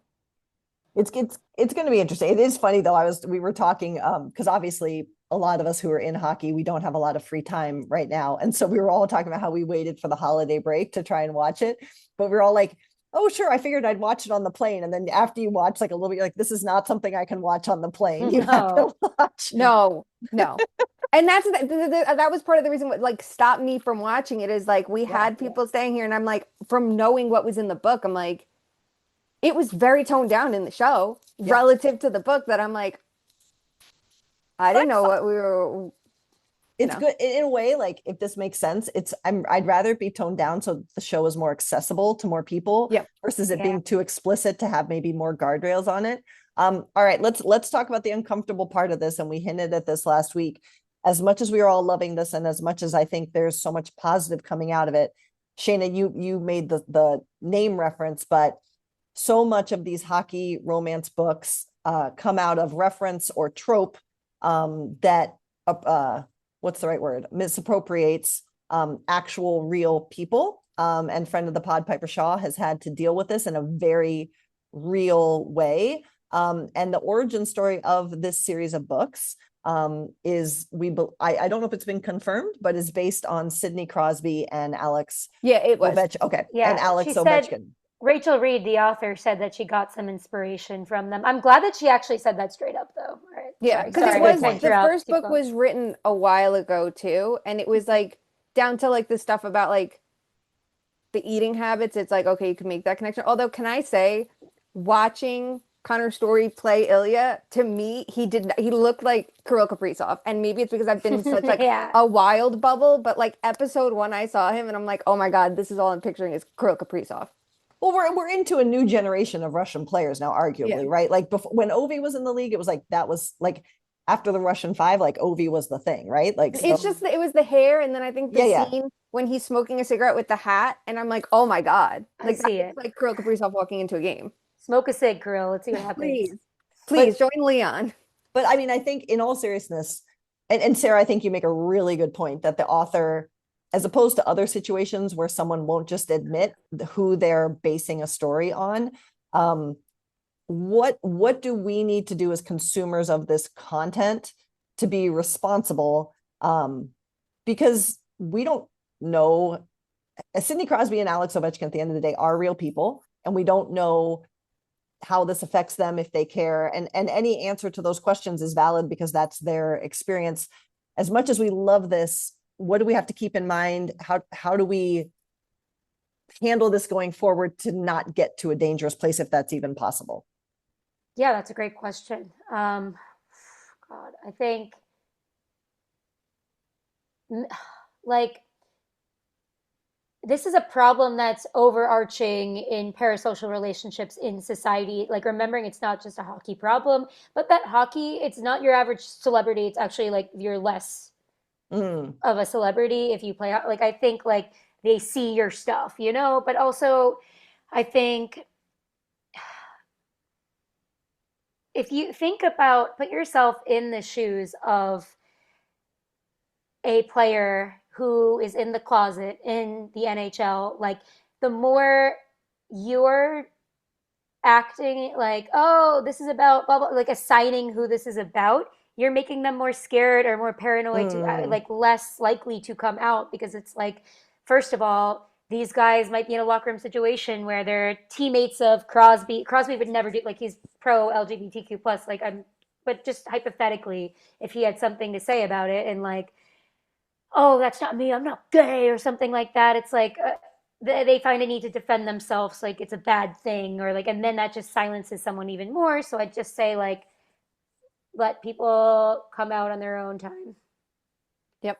It's going to be interesting. It is funny though. We were talking because obviously a lot of us who are in hockey, we don't have a lot of free time right now, and so we were all talking about how we waited for the holiday break to try and watch it. But we are all like, "Oh, sure, I figured I'd watch it on the plane." And then after you watch like a little bit, you're like, "This is not something I can watch on the plane. You have to No. watch." No, no. And that's that was part of the reason what like stopped me from watching it is like we Yeah, had people staying here and I'm like from knowing what was in the book, I'm like it was very toned down in the show Yeah. relative to the book that I'm like, I didn't know what we were, It's know. good in a way, like if this makes sense, I'd rather it be toned down so the show is more accessible to more people Yep. versus it Yeah. being too explicit to have maybe more guardrails on it. All right, let's talk about the uncomfortable part of this. And we hinted at this last week. As much as we are all loving this, and as much as I think there's so much positive coming out of it, Shayna, you made the name reference, but so much of these hockey romance books come out of reference or trope that what's the right word? Misappropriates actual real people. And friend of the pod, Piper Shaw, has had to deal with this in a very real way. And the origin story of this series of books is I don't know if it's been confirmed, but is based on Sidney Crosby and Alex Yeah, it was. Ovechkin. Okay, and Yeah, Alex she said Ovechkin. Rachel Reed, the author, said that she got some inspiration from them. I'm glad that she actually said that straight up, though. All right, Yeah, sorry, because That's it a sorry good was to point. the interrupt. first Keep book going. was written a while ago too, and it was like down to like the stuff about like the eating habits. It's like, okay, you can make that connection. Although, can I say, watching Connor Story play Ilya, to me, he looked like Kirill Kaprizov, and maybe it's because I've been in such like Yeah. a wild bubble, but like episode 1, I saw him and I'm like, oh my God, this is all I'm picturing is Kirill Kaprizov. Well, we're into a new generation of Russian players now, arguably, Yeah. right? Like before, when Ovi was in the league, it was like that was like after the Russian Five, like Ovi was the thing, right? Like It's so, just it was the hair, and then I think the yeah. scene when he's smoking a cigarette with the hat, and I'm like, oh my God, I like that see looks it. like Kirill Kaprizov walking into a game. Smoke a cig, Kirill. Let's see what happens. Please, But please join Leon. but I mean, I think in all seriousness, and Sarah, I think you make a really good point that the author, as opposed to other situations where someone won't just admit who they're basing a story on, um, what do we need to do as consumers of this content to be responsible? Because we don't know. Sidney Crosby and Alex Ovechkin at the end of the day are real people, and we don't know how this affects them, if they care, and any answer to those questions is valid because that's their experience. As much as we love this, what do we have to keep in mind? How do we handle this going forward to not get to a dangerous place, if that's even possible? Yeah, that's a great question. God, I think like this is a problem that's overarching in parasocial relationships in society. Like remembering it's not just a hockey problem, but that hockey, it's not your average celebrity. It's actually like you're less Mm. of a celebrity if you play. Like I think like they see your stuff, you know. But also, I think if you think about put yourself in the shoes of a player who is in the closet in the NHL, like the more you're acting like, oh, this is about blah, blah, like assigning who this is about, you're making them more scared or more paranoid to Mm. like less likely to come out because it's like, first of all, these guys might be in a locker room situation where they're teammates of Crosby. Crosby would never do like he's pro LGBTQ plus. Like I'm, but just hypothetically, if he had something to say about it and like oh, that's not me, I'm not gay, or something like that. It's like they find a need to defend themselves, like it's a bad thing, or like, and then that just silences someone even more. So I just say, like, let people come out on their own time. Yep.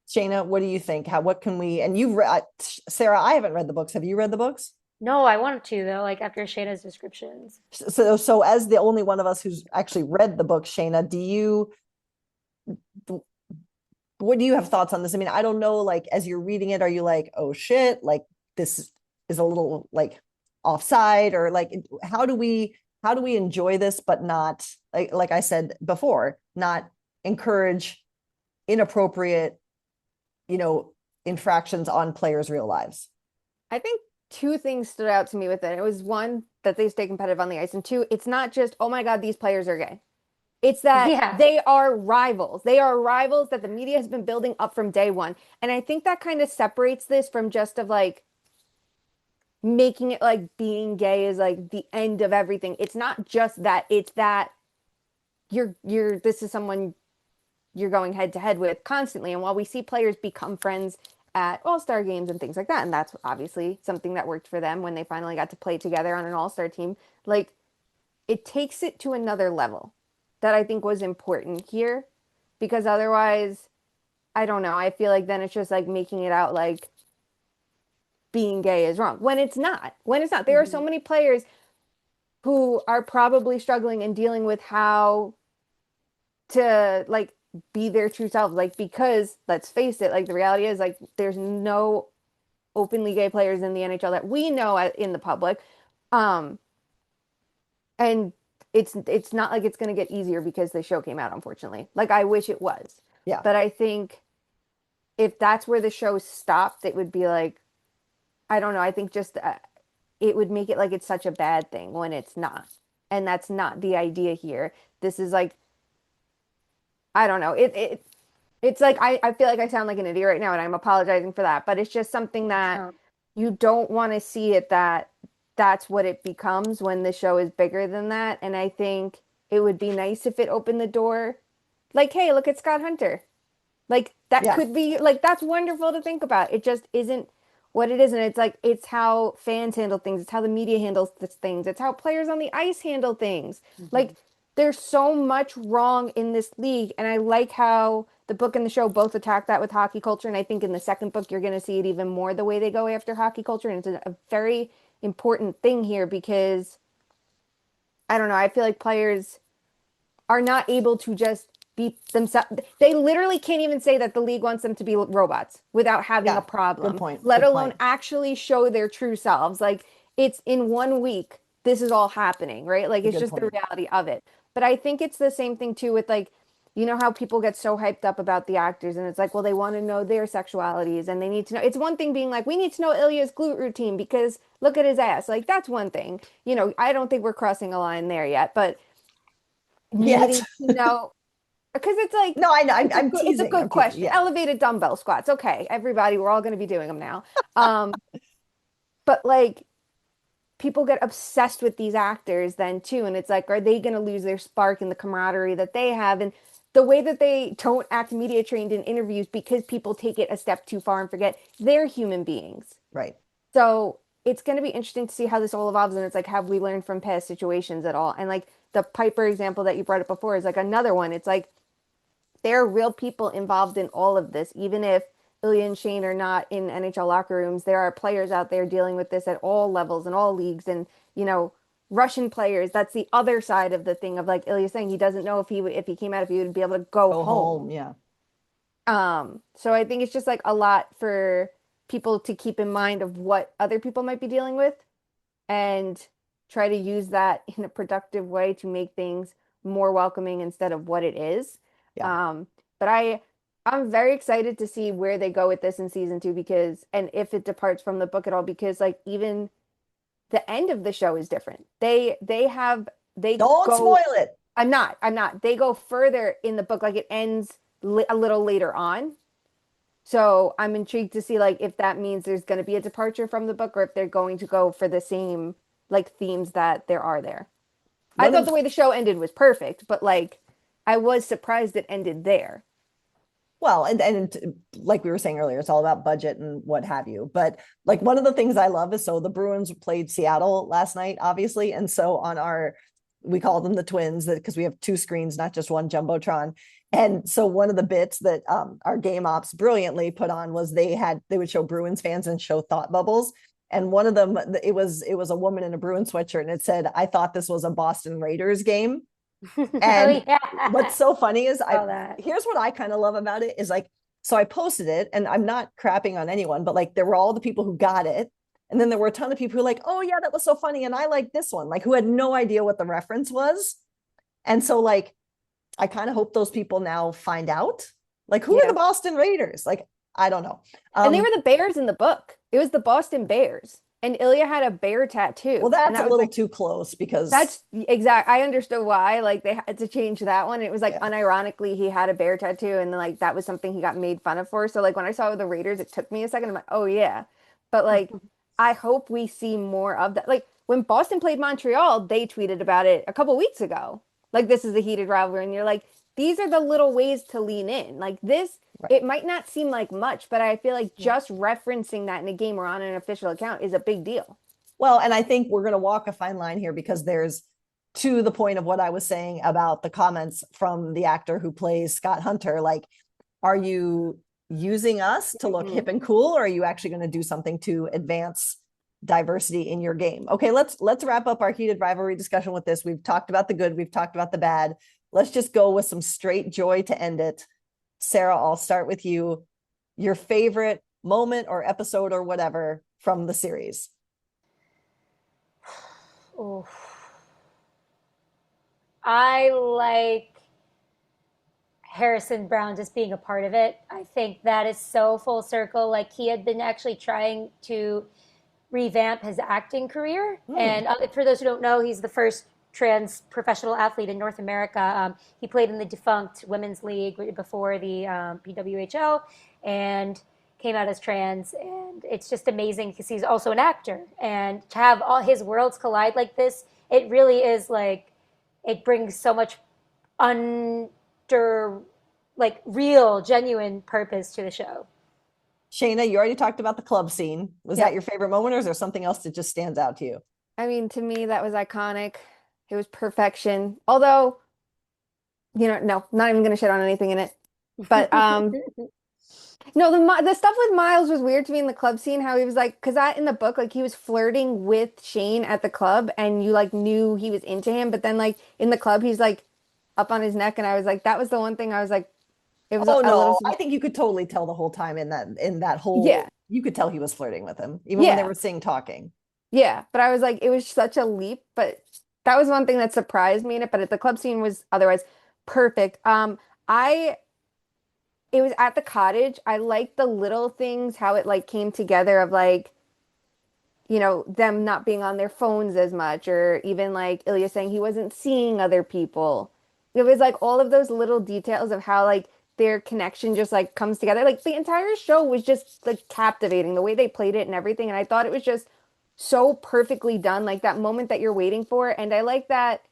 Shayna, what do you think? What can we, and you've read, Sarah, I haven't read the books. Have you read the books? No, I wanted to though, like after Shayna's descriptions. So as the only one of us who's actually read the book, Shayna, what do you have thoughts on this? I mean, I don't know, like as you're reading it, are you like, oh shit, like this is a little like offside, or like how do we enjoy this but not, like I said before, not encourage inappropriate, infractions on players' real lives? I think two things stood out to me with it. It was one, that they stay competitive on the ice, and two, it's not just, oh my God, these players are gay. It's that Yeah. they are rivals. They are rivals that the media has been building up from day one. And I think that kind of separates this from just of like making it like being gay is like the end of everything. It's not just that. It's that this is someone you're going head to head with constantly. And while we see players become friends at All-Star games and things like that. And that's obviously something that worked for them when they finally got to play together on an All-Star team. Like, it takes it to another level that I think was important here, because otherwise, I don't know. I feel like then it's just like making it out like being gay is wrong when it's not. When it's not. There are so many players who are probably struggling and dealing with how to like be their true selves. Like, because let's face it, like the reality is like there's no openly gay players in the NHL that we know in the public. Um, and it's not like it's going to get easier because the show came out, unfortunately. Like, I wish it was. Yeah. But I think if that's where the show stopped, it would be like, I don't know. I think just it would make it like it's such a bad thing when it's not. And that's not the idea here. This is like, I don't know. It's like I feel like I sound like an idiot right now, and I'm apologizing for that. But it's just something that Oh, you don't want to see it that that's what it becomes when the show is bigger than that. And I think it would be nice if it opened the door. Like, hey, look at Scott Hunter. Like, that Yeah. could be like, that's wonderful to think about. It just isn't what it is. And it's like, it's how fans handle things. It's how the media handles things. It's how players on the ice handle things. Like, there's so much wrong in this league. And I like how the book and the show both attack that with hockey culture. And I think in the second book, you're going to see it even more the way they go after hockey culture. And it's a very important thing here because I don't know. I feel like players are not able to just be themselves. They literally can't even say that the league wants them to be robots without having Yeah. a problem, Good point. let Good alone point. actually show their true selves. Like, it's in 1 week, this is all happening, right? Like, it's Good just the point. reality of it. But I think it's the same thing too with like, you know how people get so hyped up about the actors and it's like, well, they want to know their sexualities and they need to know. It's one thing being like, we need to know Ilya's glute routine because look at his ass. Like, that's one thing. You know, I don't think we're crossing a line there yet, but Yet. needing to know because it's like No, I know. I'm it's a teasing. good I'm teasing. question. Yeah. Elevated dumbbell squats. Okay, everybody, we're all going to be doing them now. Um, but like people get obsessed with these actors then too, and it's like, are they going to lose their spark and the camaraderie that they have, and the way that they don't act media trained in interviews because people take it a step too far and forget they're human beings. Right. So it's going to be interesting to see how this all evolves. And it's like, have we learned from past situations at all? And like the Piper example that you brought up before is like another one. It's like there are real people involved in all of this, even if Ilya and Shane are not in NHL locker rooms. There are players out there dealing with this at all levels and all leagues, and you know, Russian players. That's the other side of the thing of like Ilya saying he doesn't know if he came out if he would be able to go Go home. home. Yeah. So I think it's just like a lot for people to keep in mind of what other people might be dealing with and try to use that in a productive way to make things more welcoming instead of what it is. Yeah. But I'm very excited to see where they go with this in season two because and if it departs from the book at all because like even the end of the show is different. They Don't go spoil it. I'm not. They go further in the book like it ends a little later on. So I'm intrigued to see like if that means there's going to be a departure from the book or if they're going to go for the same like themes that there are there. I One thought of the way the show ended was perfect, but like I was surprised it ended there. Well, and like we were saying earlier, it's all about budget and what have you. But like one of the things I love is so the Bruins played Seattle last night, obviously, and so on our we call them the twins because we have two screens, not just one jumbotron. And so one of the bits that our game ops brilliantly put on was they would show Bruins fans and show thought bubbles. And one of them, it was a woman in a Bruins sweatshirt, and it said, "I thought this was a Boston Raiders game." Oh And yeah. what's so funny is Saw that. here's what I kind of love about it is like, so I posted it and I'm not crapping on anyone, but like there were all the people who got it. And then there were a ton of people who were like, oh yeah, that was so funny. And I like this one, like who had no idea what the reference was. And so like, I kind of hope those people now find out like, who are Yeah. the Boston Raiders? Like, I don't know. And they were the Bears in the book. It was the Boston Bears. And Ilya had a bear tattoo. Well, And that's that a was little like too close because that's exact. I understood why. Like they had to change that one. It was like yeah. unironically he had a bear tattoo, and like that was something he got made fun of for. So like when I saw the Raiders, it took me a second. I'm like, oh yeah, but like I hope we see more of that. Like when Boston played Montreal, they tweeted about it a couple weeks ago. Like this is a heated rivalry, and you're like, these are the little ways to lean in. Like this, Right. it might not seem like much, but I feel like Yeah. just referencing that in a game or on an official account is a big deal. Well, and I think we're going to walk a fine line here because there's, to the point of what I was saying about the comments from the actor who plays Scott Hunter, like, are you using us to look hip and cool, or are you actually going to do something to advance diversity in your game? Okay, let's wrap up our heated rivalry discussion with this. We've talked about the good, we've talked about the bad. Let's just go with some straight joy to end it. Sarah, I'll start with you. Your favorite moment or episode or whatever from the series. Oof. I like Harrison Brown just being a part of it. I think that is so full circle. Like he had been actually trying to revamp his acting career. And for those who don't know, he's the first trans professional athlete in North America. He played in the defunct Women's League before the PWHL and came out as trans. And it's just amazing because he's also an actor. And to have all his worlds collide like this, it really is like, it brings so much under, like real, genuine purpose to the show. Shayna, you already talked about the club scene. Was Yeah. that your favorite moment, or is there something else that just stands out to you? I mean, to me, that was iconic. It was perfection. Although, no, not even gonna shit on anything in it. But no, the stuff with Miles was weird to me in the club scene. How he was like, because in the book, like he was flirting with Shane at the club, and you like knew he was into him. But then like in the club, he's like up on his neck, and I was like, that was the one thing I was like, it was Oh a little, no, I think you could totally tell the whole time in that whole, yeah, you could tell he was flirting with him, even when they yeah, were sing talking. yeah. But I was like, it was such a leap. But that was one thing that surprised me in it. But the club scene was otherwise perfect. I it was at the cottage. I liked the little things, how it like came together of like, them not being on their phones as much, or even like Ilya saying he wasn't seeing other people. It was like all of those little details of how like their connection just like comes together. Like the entire show was just like captivating, the way they played it and everything. And I thought it was just so perfectly done, like that moment that you're waiting for. And I like that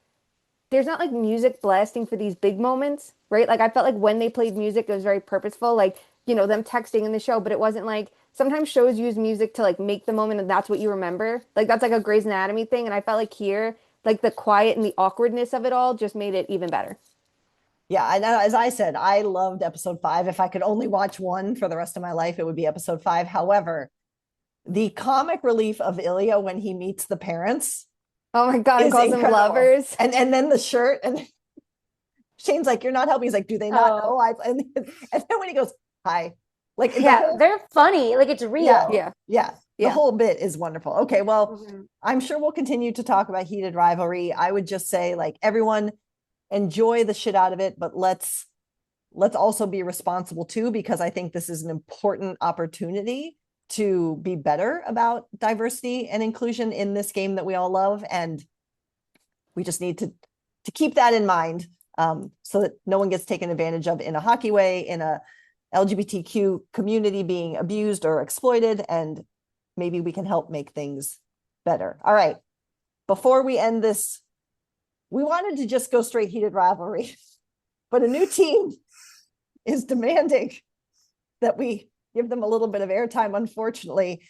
there's not like music blasting for these big moments, right? Like I felt like when they played music, it was very purposeful, like, them texting in the show, but it wasn't like sometimes shows use music to like make the moment and that's what you remember. Like that's like a Grey's Anatomy thing. And I felt like here, like the quiet and the awkwardness of it all just made it even better. Yeah, I know. As I said, I loved episode 5. If I could only watch one for the rest of my life, it would be episode 5. However, the comic relief of Ilya when he meets the parents Oh my God, and is calls them incredible. lovers. And then the shirt, and Shane's like, "You're not helping." He's like, "Do they not know?" And then when he goes, "Hi," like Yeah, they're funny. Like it's real. yeah, Yeah. the whole bit is wonderful. Okay, well, Mhm. I'm sure we'll continue to talk about heated rivalry. I would just say, like, everyone enjoy the shit out of it, but let's also be responsible too, because I think this is an important opportunity to be better about diversity and inclusion in this game that we all love, and we just need to keep that in mind, so that no one gets taken advantage of in a hockey way, in a LGBTQ community being abused or exploited, and maybe we can help make things better. All right, before we end this, we wanted to just go straight heated rivalry, but a new team is demanding that we give them a little bit of airtime, unfortunately.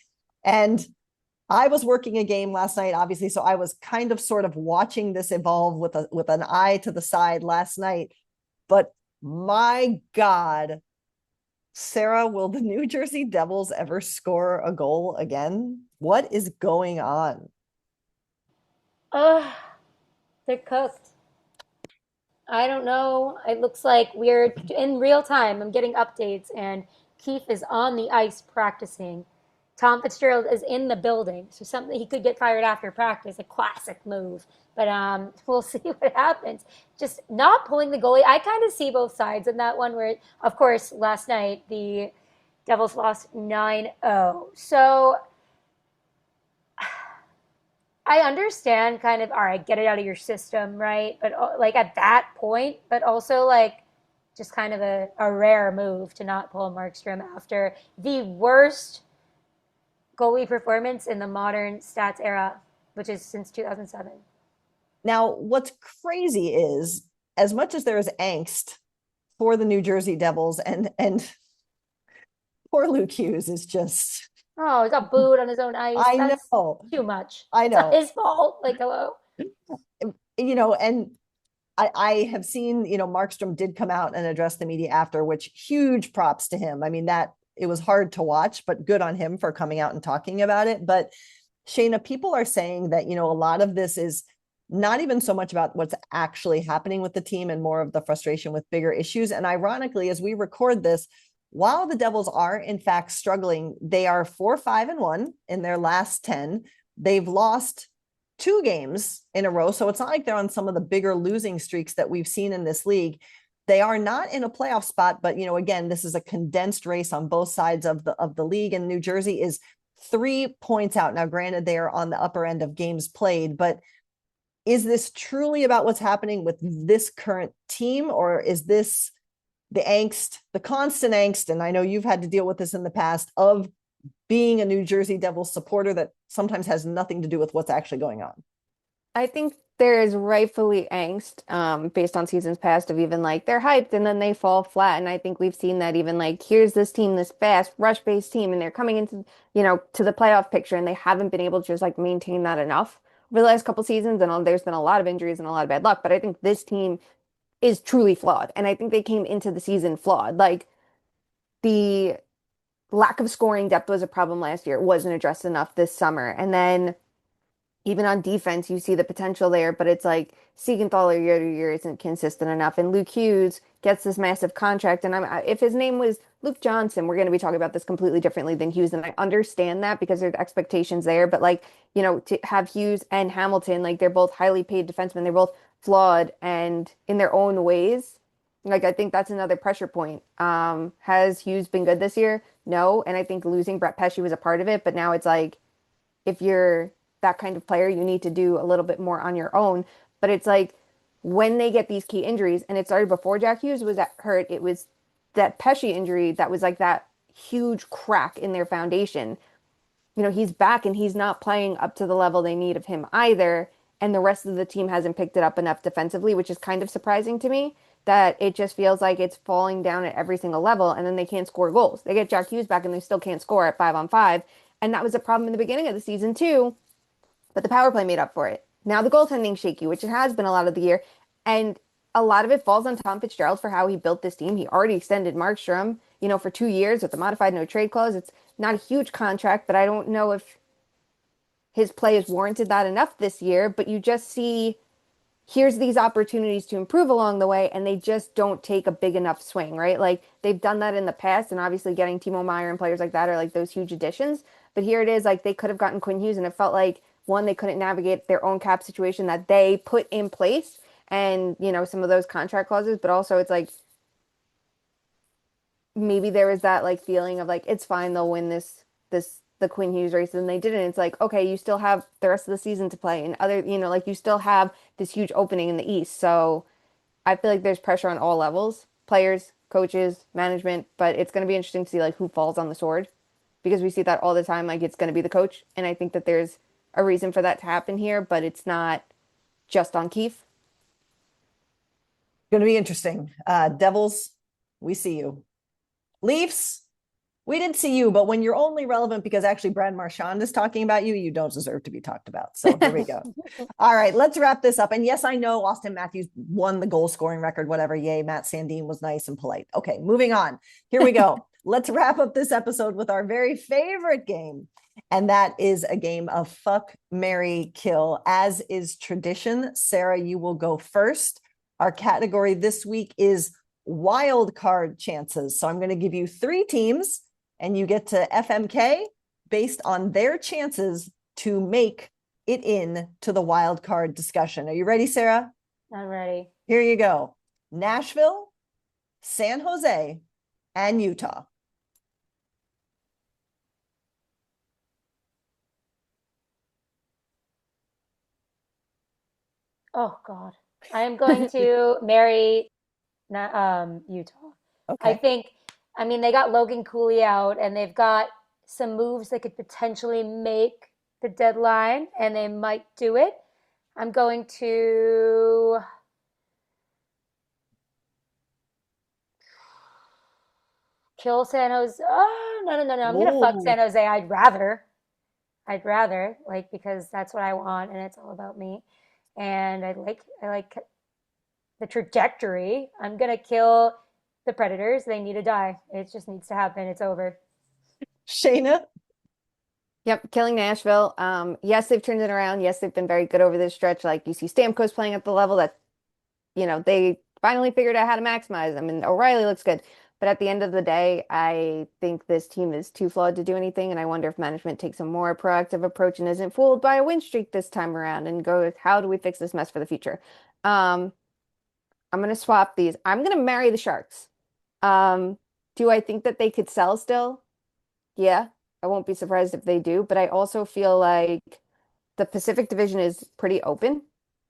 And I was working a game last night, obviously, so I was kind of sort of watching this evolve with an eye to the side last night. But my God, Sarah, will the New Jersey Devils ever score a goal again? What is going on? Ugh, they're cooked. I don't know. It looks like we're in real time. I'm getting updates, and Keefe is on the ice practicing. Tom Fitzgerald is in the building, so something he could get fired after practice, a classic move. But we'll see what happens. Just not pulling the goalie. I kind of see both sides in that one. Where, of course, last night the Devils lost 9-0. So I understand kind of, all right, get it out of your system, right? But like at that point, but also like just kind of a rare move to not pull Markstrom after the worst goalie performance in the modern stats era, which is since 2007. Now, what's crazy is, as much as there is angst for the New Jersey Devils, and poor Luke Hughes is just, Oh, he got booed on his own ice. I That's know, too much. I It's not know, his fault. Like, hello. and I have seen, Markstrom did come out and address the media after, which huge props to him. I mean, that it was hard to watch, but good on him for coming out and talking about it. But Shayna, people are saying that, a lot of this is not even so much about what's actually happening with the team and more of the frustration with bigger issues. And ironically, as we record this, while the Devils are in fact struggling, they are 4-5-1 in their last 10. They've lost 2 games in a row. So it's not like they're on some of the bigger losing streaks that we've seen in this league. They are not in a playoff spot, but again, this is a condensed race on both sides of the league, and New Jersey is 3 points out. Now, granted, they are on the upper end of games played, but is this truly about what's happening with this current team, or is this the angst, the constant angst? And I know you've had to deal with this in the past, of being a New Jersey Devils supporter that sometimes has nothing to do with what's actually going on. I think there is rightfully angst based on seasons past of even like they're hyped and then they fall flat. And I think we've seen that even like here's this team, this fast rush-based team, and they're coming into, to the playoff picture and they haven't been able to just like maintain that enough over the last couple seasons. And there's been a lot of injuries and a lot of bad luck. But I think this team is truly flawed. And I think they came into the season flawed. Like the lack of scoring depth was a problem last year. It wasn't addressed enough this summer. And then even on defense, you see the potential there, but it's like Siegenthaler year to year isn't consistent enough. And Luke Hughes gets this massive contract. And if his name was Luke Johnson, we're going to be talking about this completely differently than Hughes. And I understand that because there's expectations there. But like, to have Hughes and Hamilton, like they're both highly paid defensemen. They're both flawed and in their own ways. Like, I think that's another pressure point. Has Hughes been good this year? No. And I think losing Brett Pesce was a part of it. But now it's like, if you're that kind of player, you need to do a little bit more on your own. But it's like when they get these key injuries, and it started before Jack Hughes was hurt, it was that Pesce injury that was like that huge crack in their foundation. He's back and he's not playing up to the level they need of him either. And the rest of the team hasn't picked it up enough defensively, which is kind of surprising to me that it just feels like it's falling down at every single level. And then they can't score goals. They get Jack Hughes back and they still can't score at 5-on-5. And that was a problem in the beginning of the season too. But the power play made up for it. Now the goaltending's shaky, which it has been a lot of the year. And a lot of it falls on Tom Fitzgerald for how he built this team. He already extended Markstrom, for 2 years with the modified no trade clause. It's not a huge contract, but I don't know if his play is warranted that enough this year. But you just see here's these opportunities to improve along the way, and they just don't take a big enough swing, right? Like they've done that in the past, and obviously getting Timo Meier and players like that are like those huge additions. But here it is, like they could have gotten Quinn Hughes, and it felt like one, they couldn't navigate their own cap situation that they put in place, and some of those contract clauses. But also, it's like maybe there was that like feeling of like it's fine, they'll win the Quinn Hughes race, and they didn't. It's like, okay, you still have the rest of the season to play, and other, like you still have this huge opening in the East. So I feel like there's pressure on all levels, players, coaches, management, but it's going to be interesting to see like who falls on the sword, because we see that all the time. Like it's going to be the coach, and I think that there's a reason for that to happen here, but it's not just on Keefe. Going to be interesting. Devils, we see you. Leafs, we didn't see you, but when you're only relevant because actually Brad Marchand is talking about you, you don't deserve to be talked about. So here we go. All right, let's wrap this up. And yes, I know Austin Matthews won the goal scoring record, whatever. Yay, Matt Sandin was nice and polite. Okay, moving on. Here we go. Let's wrap up this episode with our very favorite game. And that is a game of fuck, marry, kill. As is tradition, Sarah, you will go first. Our category this week is wild card chances. So I'm going to give you 3 teams, and you get to FMK based on their chances to make it in to the wild card discussion. Are you ready, Sarah? I'm ready. Here you go. Nashville, San Jose, and Utah. Oh God. I am going to marry Utah. I Okay. think, I mean, they got Logan Cooley out and they've got some moves that could potentially make the deadline and they might do it. I'm going to kill San Jose. Oh, no, no, no, no. I'm gonna fuck Whoa. San Jose. I'd rather, like, because that's what I want and it's all about me. And I like the trajectory. I'm gonna kill the Predators. They need to die. It just needs to happen. It's over. Shayna? Yep, killing Nashville. Yes, they've turned it around. Yes, they've been very good over this stretch. Like you see Stamkos playing at the level that, they finally figured out how to maximize them, and O'Reilly looks good. But at the end of the day, I think this team is too flawed to do anything, and I wonder if management takes a more proactive approach and isn't fooled by a win streak this time around and goes, how do we fix this mess for the future? Um, I'm gonna swap these. I'm gonna marry the Sharks. Um, do I think that they could sell still? Yeah, I won't be surprised if they do, but I also feel like the Pacific Division is pretty open.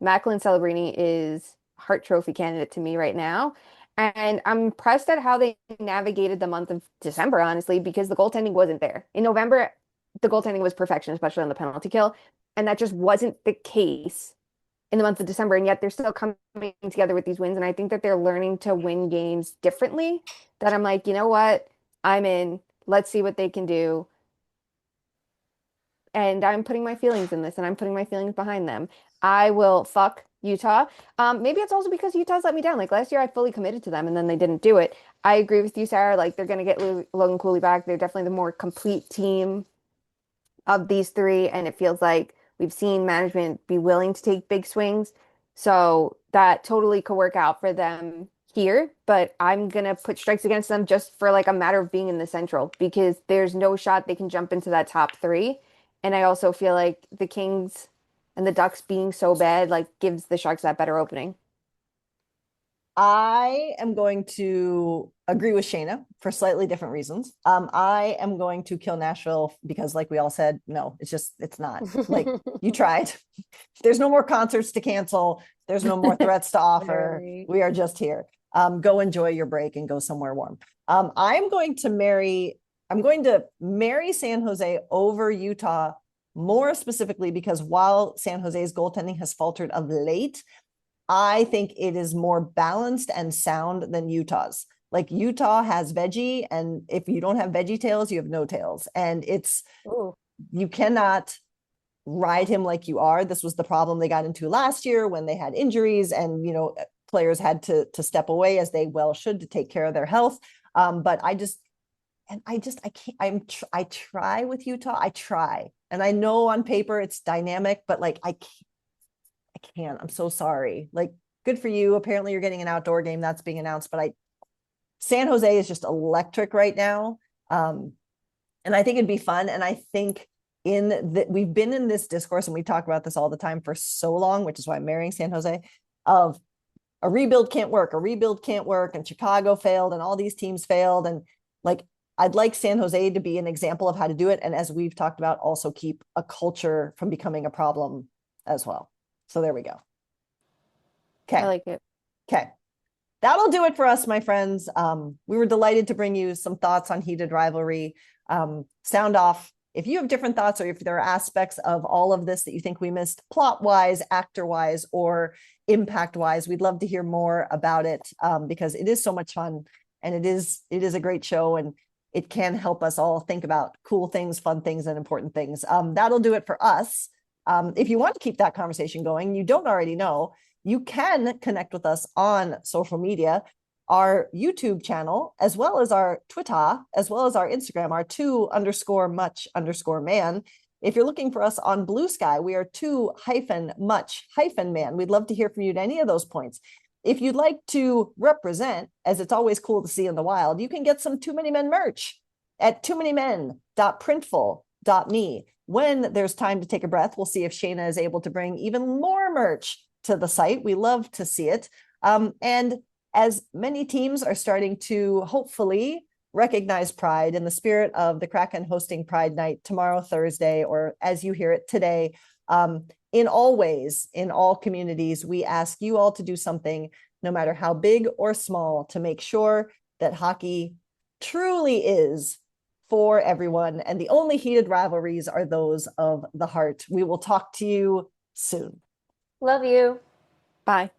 Macklin Celebrini is Hart Trophy candidate to me right now. And I'm impressed at how they navigated the month of December, honestly, because the goaltending wasn't there. In November, the goaltending was perfection, especially on the penalty kill. And that just wasn't the case in the month of December. And yet they're still coming together with these wins. And I think that they're learning to win games differently. That I'm like, you know what? I'm in. Let's see what they can do. And I'm putting my feelings in this and I'm putting my feelings behind them. I will fuck Utah. Maybe it's also because Utah's let me down. Like last year, I fully committed to them and then they didn't do it. I agree with you, Sarah. Like they're going to get Logan Cooley back. They're definitely the more complete team of these three. And it feels like we've seen management be willing to take big swings. So that totally could work out for them here. But I'm going to put strikes against them just for like a matter of being in the Central because there's no shot they can jump into that top three. And I also feel like the Kings and the Ducks being so bad, like gives the Sharks that better opening. I am going to agree with Shayna for slightly different reasons. I am going to kill Nashville because, like we all said, no, it's not. Like you tried. There's no more concerts to cancel. There's no more threats to offer. Literally. We are just here. Go enjoy your break and go somewhere warm. I'm going to marry San Jose over Utah more specifically because while San Jose's goaltending has faltered of late, I think it is more balanced and sound than Utah's. Like Utah has veggie, and if you don't have veggie tails, you have no tails. And Ooh. you cannot ride him like you are. This was the problem they got into last year when they had injuries and, players had to step away as they well should to take care of their health. But I can't, I try with Utah. I try. And I know on paper it's dynamic, but like, I can't. I'm so sorry. Like, good for you. Apparently, you're getting an outdoor game that's being announced, but San Jose is just electric right now. And I think it'd be fun. And I think we've been in this discourse and we talk about this all the time for so long, which is why I'm marrying San Jose, of a rebuild can't work, and Chicago failed, and all these teams failed. And like, I'd like San Jose to be an example of how to do it. And as we've talked about, also keep a culture from becoming a problem as well. So there we go. I Okay. like it. Okay. That'll do it for us, my friends. We were delighted to bring you some thoughts on heated rivalry. Sound off if you have different thoughts or if there are aspects of all of this that you think we missed plot wise, actor wise, or impact wise. We'd love to hear more about it because it is so much fun and it is a great show and it can help us all think about cool things, fun things, and important things. That'll do it for us. If you want to keep that conversation going, you don't already know, you can connect with us on social media, our YouTube channel, as well as our Twitter, as well as our Instagram, our 2_much_man. If you're looking for us on Blue Sky, we are 2-much-man. We'd love to hear from you at any of those points. If you'd like to represent, as it's always cool to see in the wild, you can get some Too Many Men merch at toomanymen.printful.me. When there's time to take a breath, we'll see if Shayna is able to bring even more merch to the site. We love to see it. And as many teams are starting to hopefully recognize Pride in the spirit of the Kraken hosting Pride Night tomorrow, Thursday, or as you hear it today, in all ways, in all communities, we ask you all to do something, no matter how big or small, to make sure that hockey truly is for everyone. And the only heated rivalries are those of the heart. We will talk to you soon. Love you. Bye.